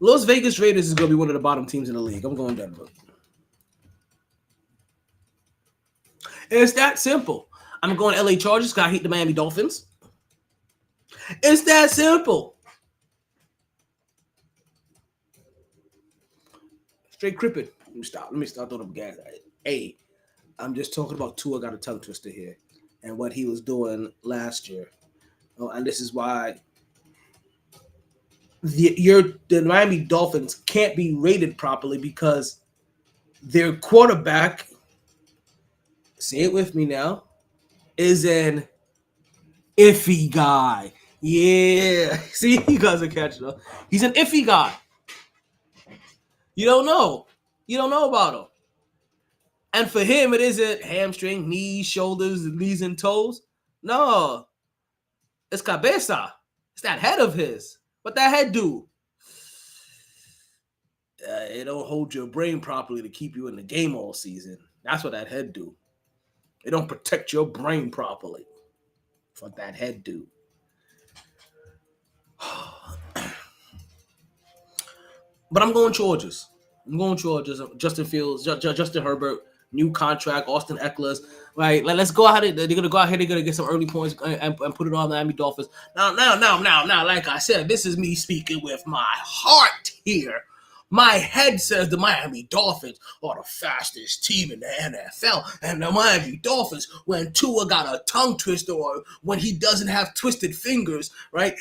Las Vegas Raiders is going to be one of the bottom teams in the league. I'm going Denver. It's that simple. I'm going LA Chargers. Got to hate the Miami Dolphins. It's that simple. Straight crippin'. Let me stop throwing up gas. Hey, I'm just talking about Tua got a tongue twister here and what he was doing last year. Oh, and this is why the Miami Dolphins can't be rated properly because their quarterback, say it with me now, is an iffy guy. Yeah. See, you guys are catching up. He's an iffy guy. You don't know. You don't know about him. And for him, it isn't hamstring, knees, shoulders, knees, and toes. No. It's cabeza. It's that head of his. What that head do? It don't hold your brain properly to keep you in the game all season. That's what that head do. It don't protect your brain properly. That's what that head do. But I'm going Chargers. Justin Fields, Justin Herbert, new contract, Austin Eckler. Right, let's go out. They're gonna go out here. They're gonna get some early points and put it on the Miami Dolphins. Now. Like I said, this is me speaking with my heart here. My head says the Miami Dolphins are the fastest team in the NFL. And the Miami Dolphins, when Tua got a tongue twister or when he doesn't have twisted fingers, right?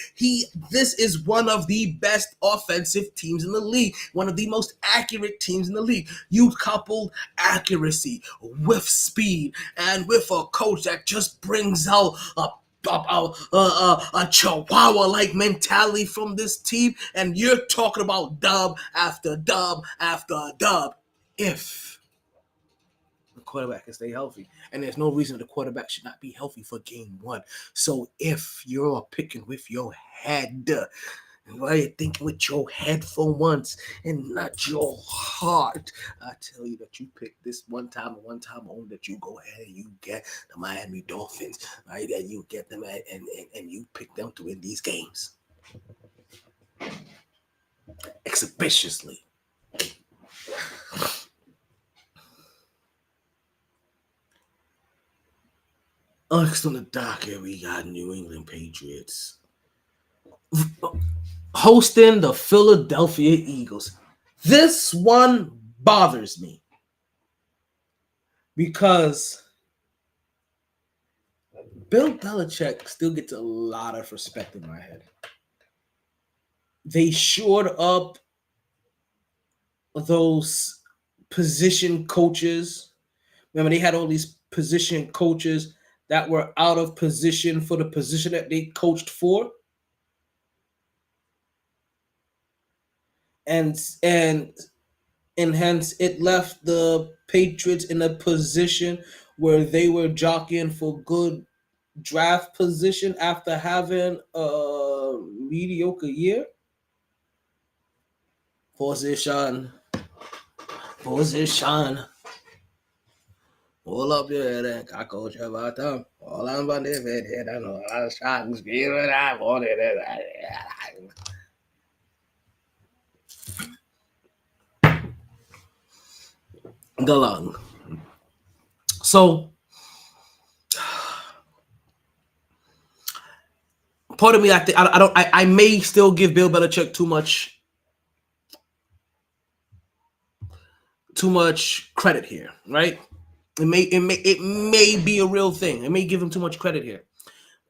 This is one of the best offensive teams in the league, one of the most accurate teams in the league. You coupled accuracy with speed and with a coach that just brings out a chihuahua-like mentality from this team, and you're talking about dub after dub after dub if the quarterback can stay healthy. And there's no reason the quarterback should not be healthy for game one. So if you're picking with your head, why are you thinking with your head for once and not your heart? I tell you that you pick this one time and one time only, that you go ahead and you get the Miami Dolphins, right? And you get them and you pick them to win these games. Exhibitiously. Next on the docket, we got New England Patriots. hosting the Philadelphia Eagles. This one bothers me because Bill Belichick still gets a lot of respect in my head. They shored up those position coaches. Remember, they had all these position coaches that were out of position for the position that they coached for. And hence it left the Patriots in a position where they were jockeying for good draft position after having a mediocre year. Position. Hold up your head, I coach about them. All I'm about to head, I know I was trying to scream it. I wanted it. Go along. So, part of me, I think I may still give Bill Belichick too much credit here, right? It may be a real thing. It may give him too much credit here.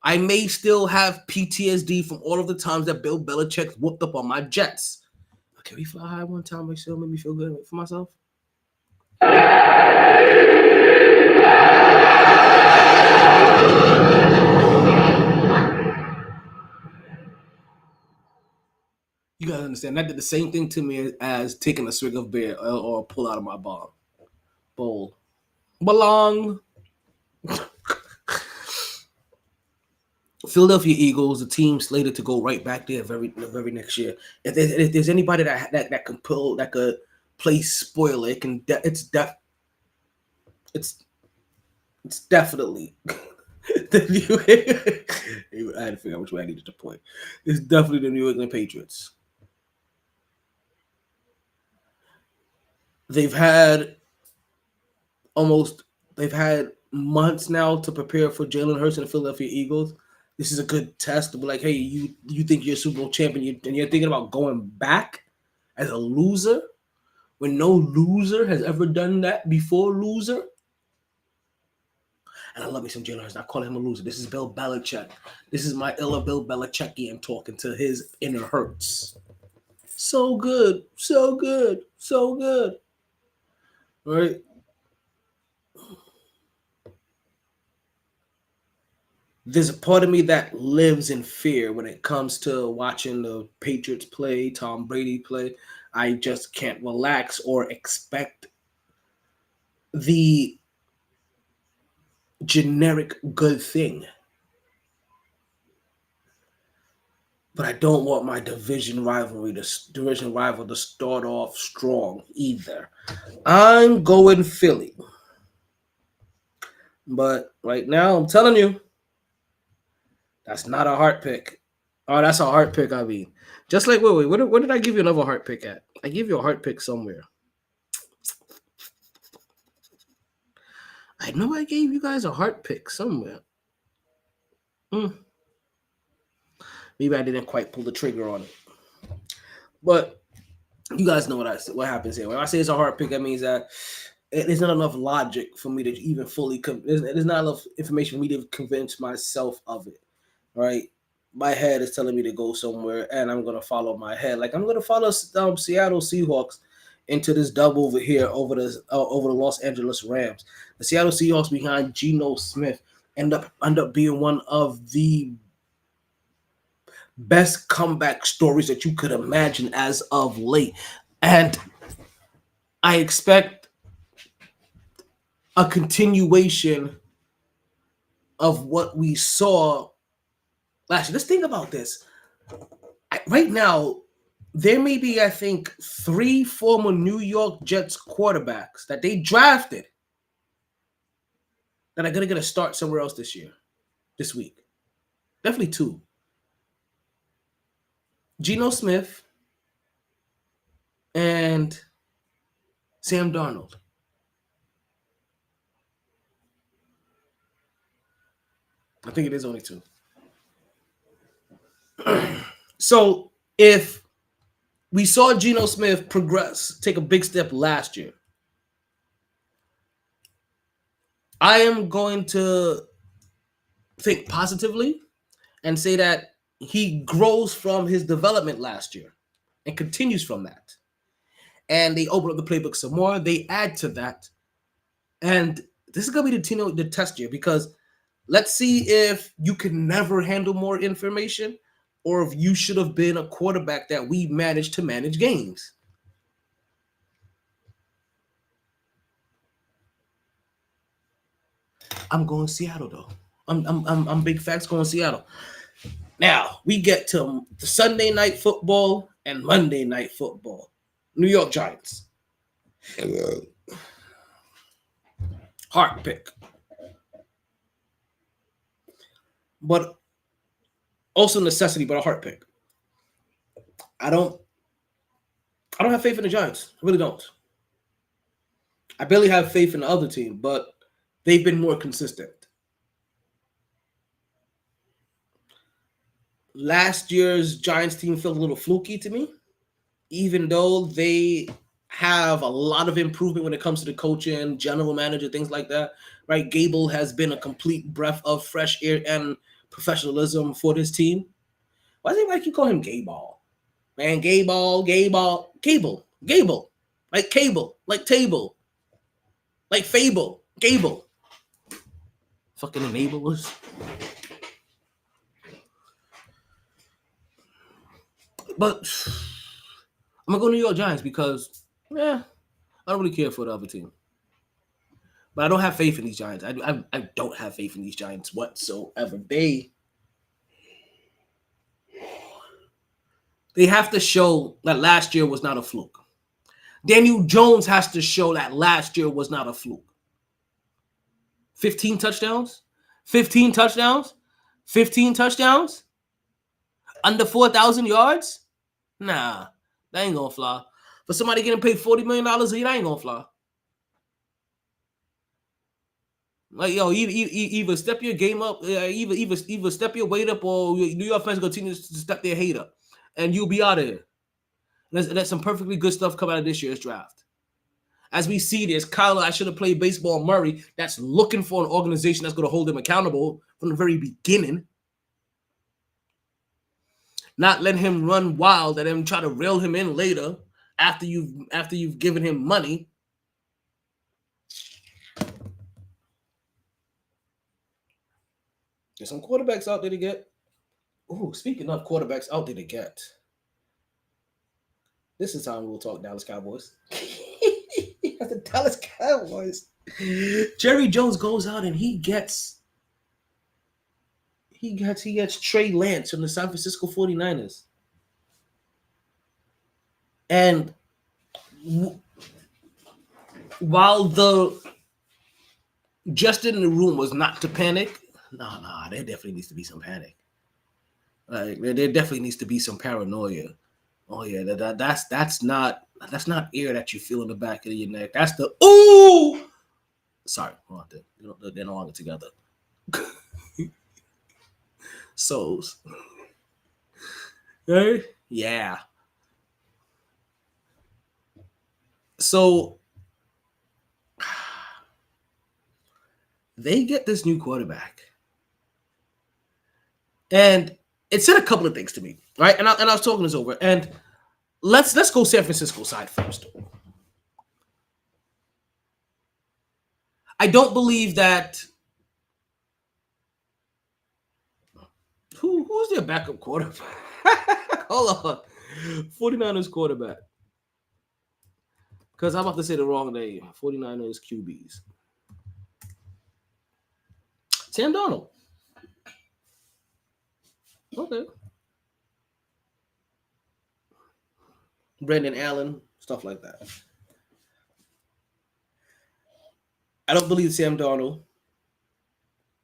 I may still have PTSD from all of the times that Bill Belichick whooped up on my Jets. Can we fly high one time? It still made me feel good for myself. You gotta understand that did the same thing to me as taking a swig of beer or pull out of my bowl. Belong. Philadelphia Eagles, the team slated to go right back there the very next year. If there's anybody that can pull, that could play spoiler, it's definitely the New. I had to figure out which way I needed to point. It's definitely the New England Patriots. They've had months now to prepare for Jalen Hurts and the Philadelphia Eagles. This is a good test to be like, hey, you think you're a Super Bowl champion, and you're thinking about going back as a loser when no loser has ever done that before, loser. And I love me some Jalen Hurts. I call him a loser. This is Bill Belichick. This is my illa Bill Belichickian talking to his inner Hurts. So good. All right. There's a part of me that lives in fear when it comes to watching the Patriots play, Tom Brady play. I just can't relax or expect the generic good thing. But I don't want my division rival to start off strong either. I'm going Philly. But right now, I'm telling you, that's not a heart pick. Oh, that's a heart pick, I mean. Just like, wait, where did I give you another heart pick at? I gave you a heart pick somewhere. I know I gave you guys a heart pick somewhere. Maybe I didn't quite pull the trigger on it. But you guys know what happens here. When I say it's a heart pick, that means that there's not enough logic for me to even fully there's not enough information for me to convince myself of it. Right? My head is telling me to go somewhere, and I'm gonna follow my head. Like I'm gonna follow Seattle Seahawks into this dub over here over the Los Angeles Rams. The Seattle Seahawks behind Geno Smith end up being one of the best comeback stories that you could imagine as of late, and I expect a continuation of what we saw last year. Let's think about this. Right now, there may be, I think, 3 former New York Jets quarterbacks that they drafted that are going to start somewhere else this week. Definitely 2. Geno Smith and Sam Darnold. I think it is only 2. So if we saw Geno Smith progress, take a big step last year, I am going to think positively and say that he grows from his development last year and continues from that. And they open up the playbook some more. They add to that. And this is going to be the test year, because let's see if you can never handle more information or if you should have been a quarterback that we managed to manage games. I'm going Seattle, though. I'm big facts going Seattle. Now, we get to Sunday night football and Monday night football. New York Giants. Heart pick. But also necessity, but a heart pick. I don't have faith in the Giants. I really don't. I barely have faith in the other team, but they've been more consistent. Last year's Giants team felt a little fluky to me, even though they have a lot of improvement when it comes to the coaching, general manager, things like that. Right? Gable has been a complete breath of fresh air and professionalism for this team. Why does anybody keep calling him Gayball? Man, Gable. Like cable, like table, like fable, Gable. Fucking enablers. But I'm going to go New York Giants because, I don't really care for the other team. But I don't have faith in these Giants. I don't have faith in these Giants whatsoever. They have to show that last year was not a fluke. Daniel Jones has to show that last year was not a fluke. 15 touchdowns? 15 touchdowns? 15 touchdowns? Under 4,000 yards? Nah, that ain't gonna fly. For somebody getting paid $40 million a year, that ain't gonna fly. Like, yo, either step your game up, either step your weight up, or New York fans continue to step their hate up, and you'll be out of here. There's some perfectly good stuff coming out of this year's draft. As we see, there's Kyler, I should have played baseball, Murray, that's looking for an organization that's going to hold him accountable from the very beginning. Not let him run wild and then try to reel him in later after you've given him money. There's some quarterbacks out there to get. Ooh, speaking of quarterbacks out there to get. This is time we'll talk Dallas Cowboys. The Dallas Cowboys. Jerry Jones goes out and he gets Trey Lance from the San Francisco 49ers. And while the just in the room was not to panic, there definitely needs to be some panic. Like there definitely needs to be some paranoia. Oh yeah, that's not air that you feel in the back of your neck. That's the ooh. Sorry, they're no longer together. Souls. Right? Yeah. So they get this new quarterback. And it said a couple of things to me, right? And I was talking this over. And let's go San Francisco side first. I don't believe that. Who's their backup quarterback? Hold on. 49ers quarterback. Because I'm about to say the wrong name. 49ers QBs. Sam Darnold. Okay. Brandon Allen, stuff like that. I don't believe Sam Darnold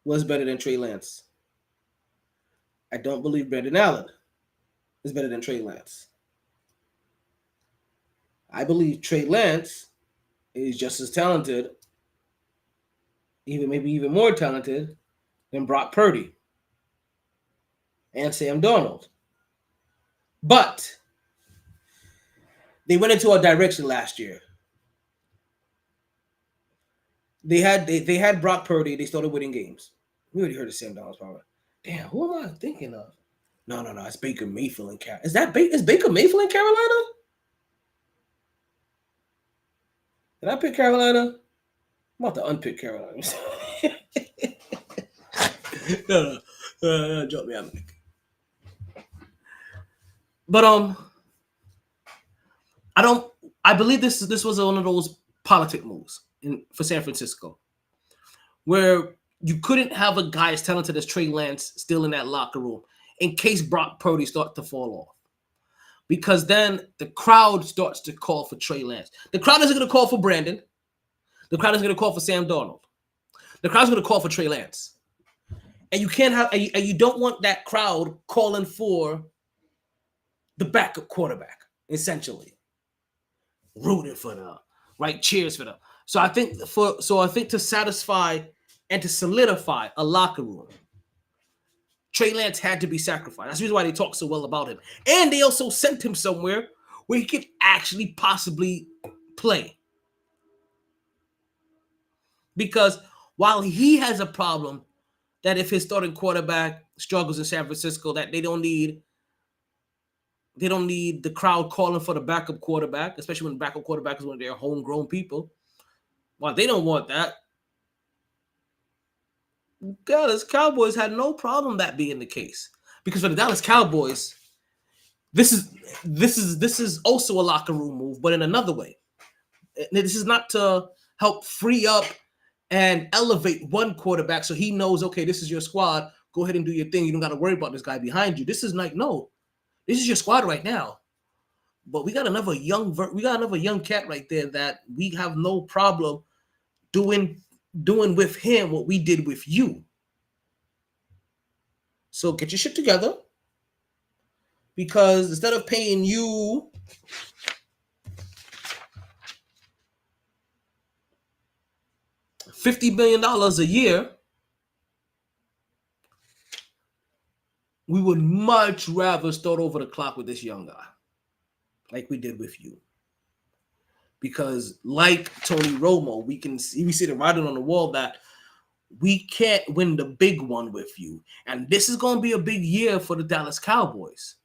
was better than Trey Lance. I don't believe Brandon Allen is better than Trey Lance. I believe Trey Lance is just as talented, maybe even more talented than Brock Purdy and Sam Darnold. But they went into a direction last year. They had Brock Purdy. They started winning games. We already heard of Sam Darnold's power. Damn, who am I thinking of? No. It's Baker Mayfield in Carolina. Is Baker Mayfield in Carolina? Did I pick Carolina? I'm about to unpick Carolina. No, joke me out. But I believe this was one of those politic moves for San Francisco, where you couldn't have a guy as talented as Trey Lance still in that locker room in case Brock Purdy starts to fall off. Because then the crowd starts to call for Trey Lance. The crowd isn't going to call for Brandon. The crowd is going to call for Sam Darnold. The crowd's going to call for Trey Lance. And you can't have, and you don't want that crowd calling for the backup quarterback, essentially. Rooting for them, right? Cheers for them. So I think to satisfy and to solidify a locker room, Trey Lance had to be sacrificed. That's the reason why they talk so well about him. And they also sent him somewhere where he could actually possibly play. Because while he has a problem that if his starting quarterback struggles in San Francisco, that they don't need the crowd calling for the backup quarterback, especially when the backup quarterback is one of their homegrown people. While they don't want that, Dallas Cowboys had no problem that being the case. Because for the Dallas Cowboys, this is also a locker room move, but in another way. This is not to help free up and elevate one quarterback so he knows, okay, this is your squad. Go ahead and do your thing. You don't got to worry about this guy behind you. This is like, no, this is your squad right now. But we got another young cat right there that we have no problem doing with him what we did with you. So get your shit together, because instead of paying you $50 million a year, we would much rather start over the clock with this young guy, like we did with you. Because like Tony Romo, we see the writing on the wall that we can't win the big one with you. And this is going to be a big year for the Dallas Cowboys.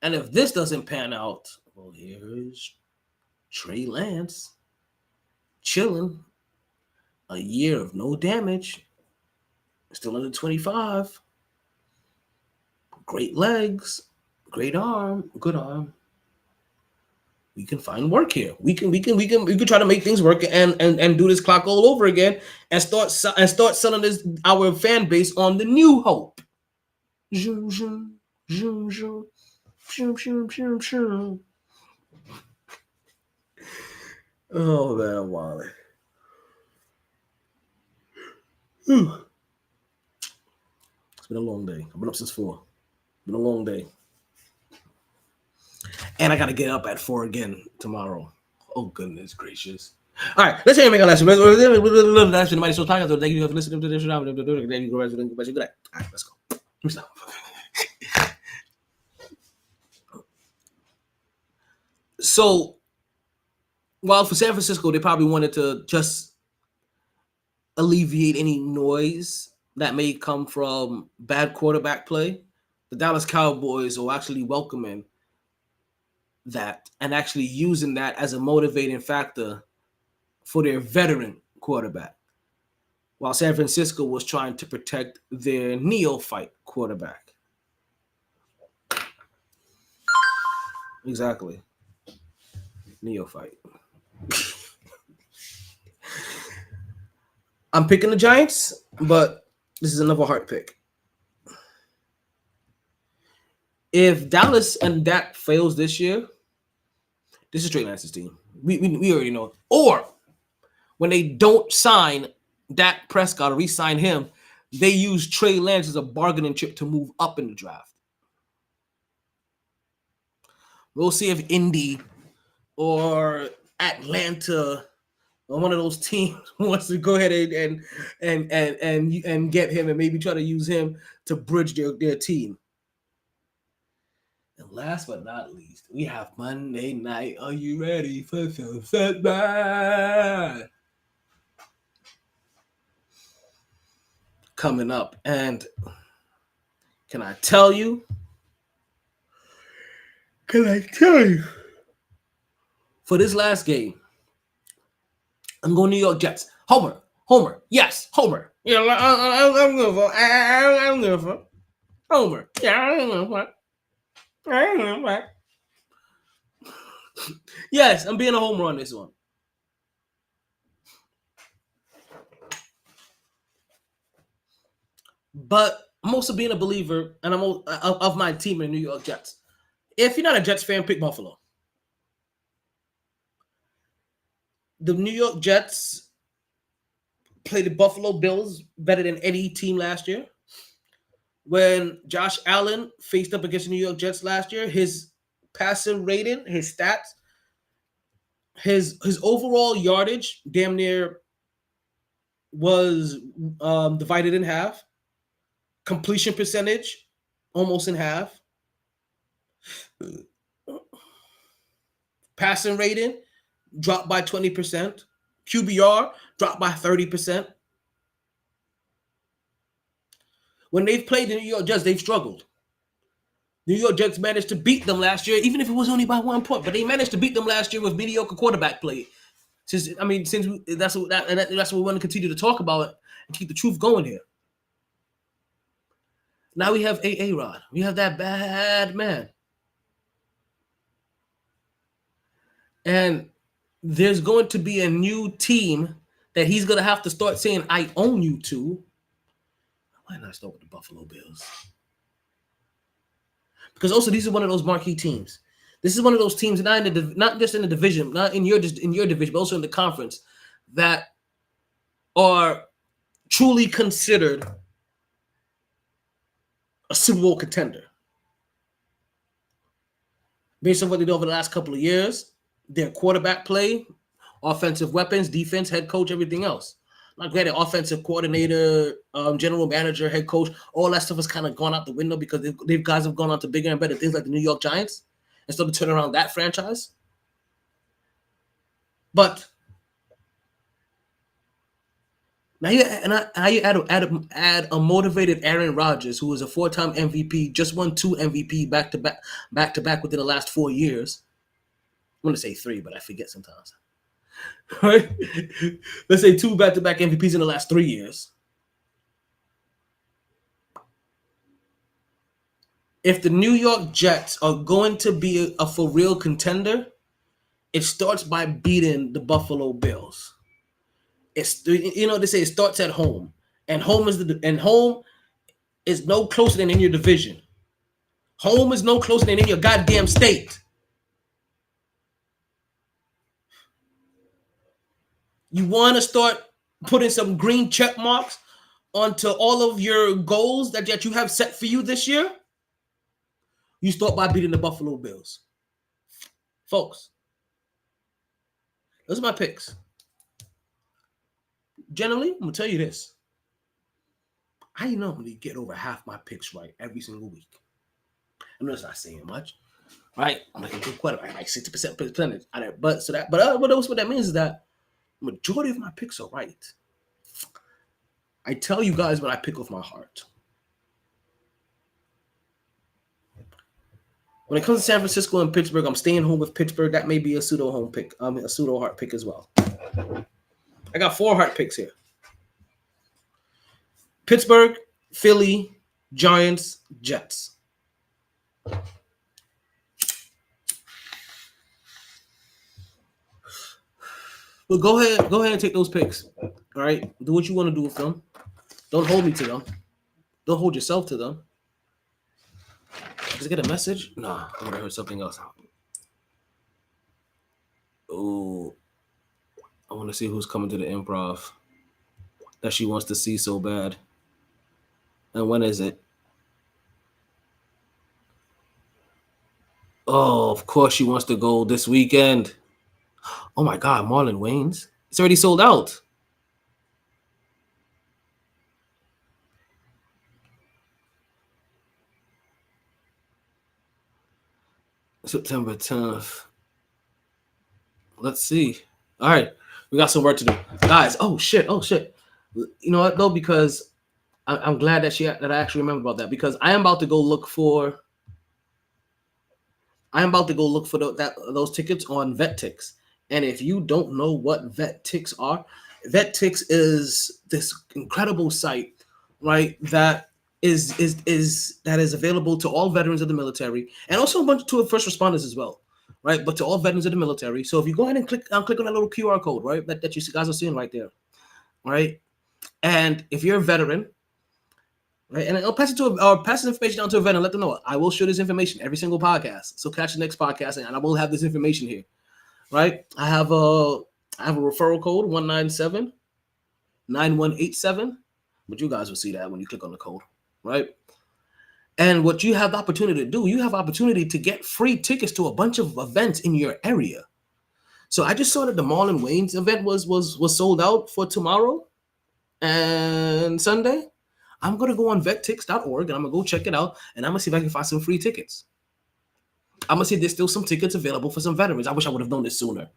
And if this doesn't pan out, well, here's Trey Lance chilling. A year of no damage. Still under 25. Great legs. Great arm. Good arm. We can find work here. We can try to make things work and do this clock all over again and start selling our fan base on the new hope. Zoom, zoom, zoom, zoom, zoom, zoom, zoom, zoom. Oh man, Wally. It's been a long day. I've been up since 4. Been a long day. And I got to get up at 4 again tomorrow. Oh, goodness gracious. All right, let's hear you make a lesson. Thank you for listening to this. All right, let's go. So, while for San Francisco, they probably wanted to just alleviate any noise that may come from bad quarterback play, the Dallas Cowboys are actually welcoming that and actually using that as a motivating factor for their veteran quarterback, while San Francisco was trying to protect their neophyte quarterback. Exactly. Neophyte. I'm picking the Giants, but this is another hard pick. If Dallas and Dak fails this year, this is Trey Lance's team. We already know. Or when they don't sign Dak Prescott or re-sign him, they use Trey Lance as a bargaining chip to move up in the draft. We'll see if Indy or Atlanta or one of those teams wants to go ahead and get him and maybe try to use him to bridge their team. last but not least, we have Monday night. Are you ready for some football? Coming up, and can I tell you? For this last game, I'm going New York Jets. Homer, yes, Homer. Yeah, I'm going for. I'm going for Homer. Yeah, I'm going for. I'm going for. Yes, I'm being a homer on this one. But I'm also being a believer, and I'm of my team, the New York Jets. If you're not a Jets fan, pick Buffalo. The New York Jets played the Buffalo Bills better than any team last year. When Josh Allen faced up against the New York Jets last year, his passing rating, his stats, his overall yardage damn near was divided in half. Completion percentage almost in half. Passing rating dropped by 20%. QBR dropped by 30%. When they've played the New York Jets, they've struggled. New York Jets managed to beat them last year, even if it was only by 1 point. But they managed to beat them last year with mediocre that's what we want to continue to talk about and keep the truth going here. Now we have A-Rod. We have that bad man. And there's going to be a new team that he's going to have to start saying, I own you to. Why not start with the Buffalo Bills? Because also these are one of those marquee teams. This is one of those teams, not just in the division, not in your division, but also in the conference, that are truly considered a Super Bowl contender. Based on what they did over the last couple of years, their quarterback play, offensive weapons, defense, head coach, everything else. Like granted, offensive coordinator, general manager, head coach, all that stuff has kind of gone out the window because they've guys have gone on to bigger and better things like the New York Giants and started to turn around that franchise. But now you add a motivated Aaron Rodgers, who was a 4-time MVP, just won 2 MVP back to back within the last 4 years. I'm going to say 3, but I forget sometimes. Right? Let's say 2 back-to-back MVPs in the last 3 years. If the New York Jets are going to be a for real contender, it starts by beating the Buffalo Bills. They say it starts at home, and home is no closer than in your division. Home is no closer than in your goddamn state. You want to start putting some green check marks onto all of your goals that you have set for you this year? You start by beating the Buffalo Bills. Folks, those are my picks. Generally, I'm going to tell you this. I normally get over half my picks right every single week. I know it's not saying much, right? I'm like a good quarterback, like 60% percentage. What that means is that majority of my picks are right. I tell you guys what I pick with my heart. When it comes to San Francisco and Pittsburgh, I'm staying home with Pittsburgh. That may be a pseudo home pick. A pseudo heart pick as well. I got 4 heart picks here. Pittsburgh, Philly, Giants, Jets. Well, go ahead and take those picks. All right, do what you want to do with them. Don't hold me to them. Don't hold yourself to them. Did I get a message? Nah, I would have heard something else. Oh, I want to see who's coming to the improv that she wants to see so bad. And when is it? Oh, of course she wants to go this weekend. Oh my God, Marlon Wayans. It's already sold out. September 10th. Let's see. All right. We got some work to do. Guys, oh shit. You know what though? Because I'm glad that I actually remembered about that, because I am about to go look for those tickets on VetTix. And if you don't know what VetTix are, VetTix is this incredible site, right? That is available to all veterans of the military, and also a bunch to first responders as well, right? But to all veterans of the military. So if you go ahead and click on that little QR code, right, that you guys are seeing right there, right? And if you're a veteran, right, and I'll pass this information down to a veteran and let them know I will share this information every single podcast. So catch the next podcast, and I will have this information here, right? I have a referral code 197-9187, but you guys will see that when you click on the code, right? And what you have the opportunity to do, you have opportunity to get free tickets to a bunch of events in your area. So I just saw that the Marlon Wayans event was sold out for tomorrow and Sunday. I'm gonna go on vettix.org and I'm gonna go check it out, and I'm gonna see if I can find some free tickets. I'm gonna see if there's still some tickets available for some veterans. I wish I would have known this sooner.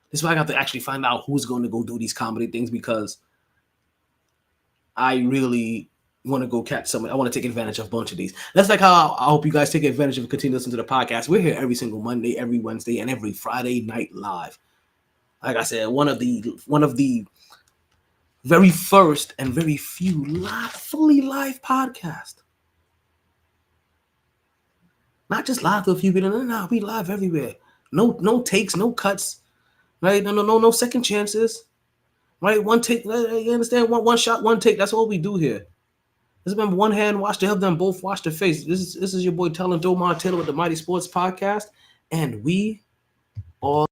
This is why I got to actually find out who's going to go do these comedy things, because I really want to go catch someone. I want to take advantage of a bunch of these. That's like how I hope you guys take advantage of and continue listening to the podcast. We're here every single Monday, every Wednesday, and every Friday night live. Like I said, one of the very first and very few fully live podcast. Not just live to a few people. No, we live everywhere. No takes, no cuts, right? No second chances, right? One take. You understand? One shot, one take. That's all we do here. Let's remember, one hand wash to help them both wash their face. This is your boy Talent Omar Taylor with the MyT Sports Podcast, and we all.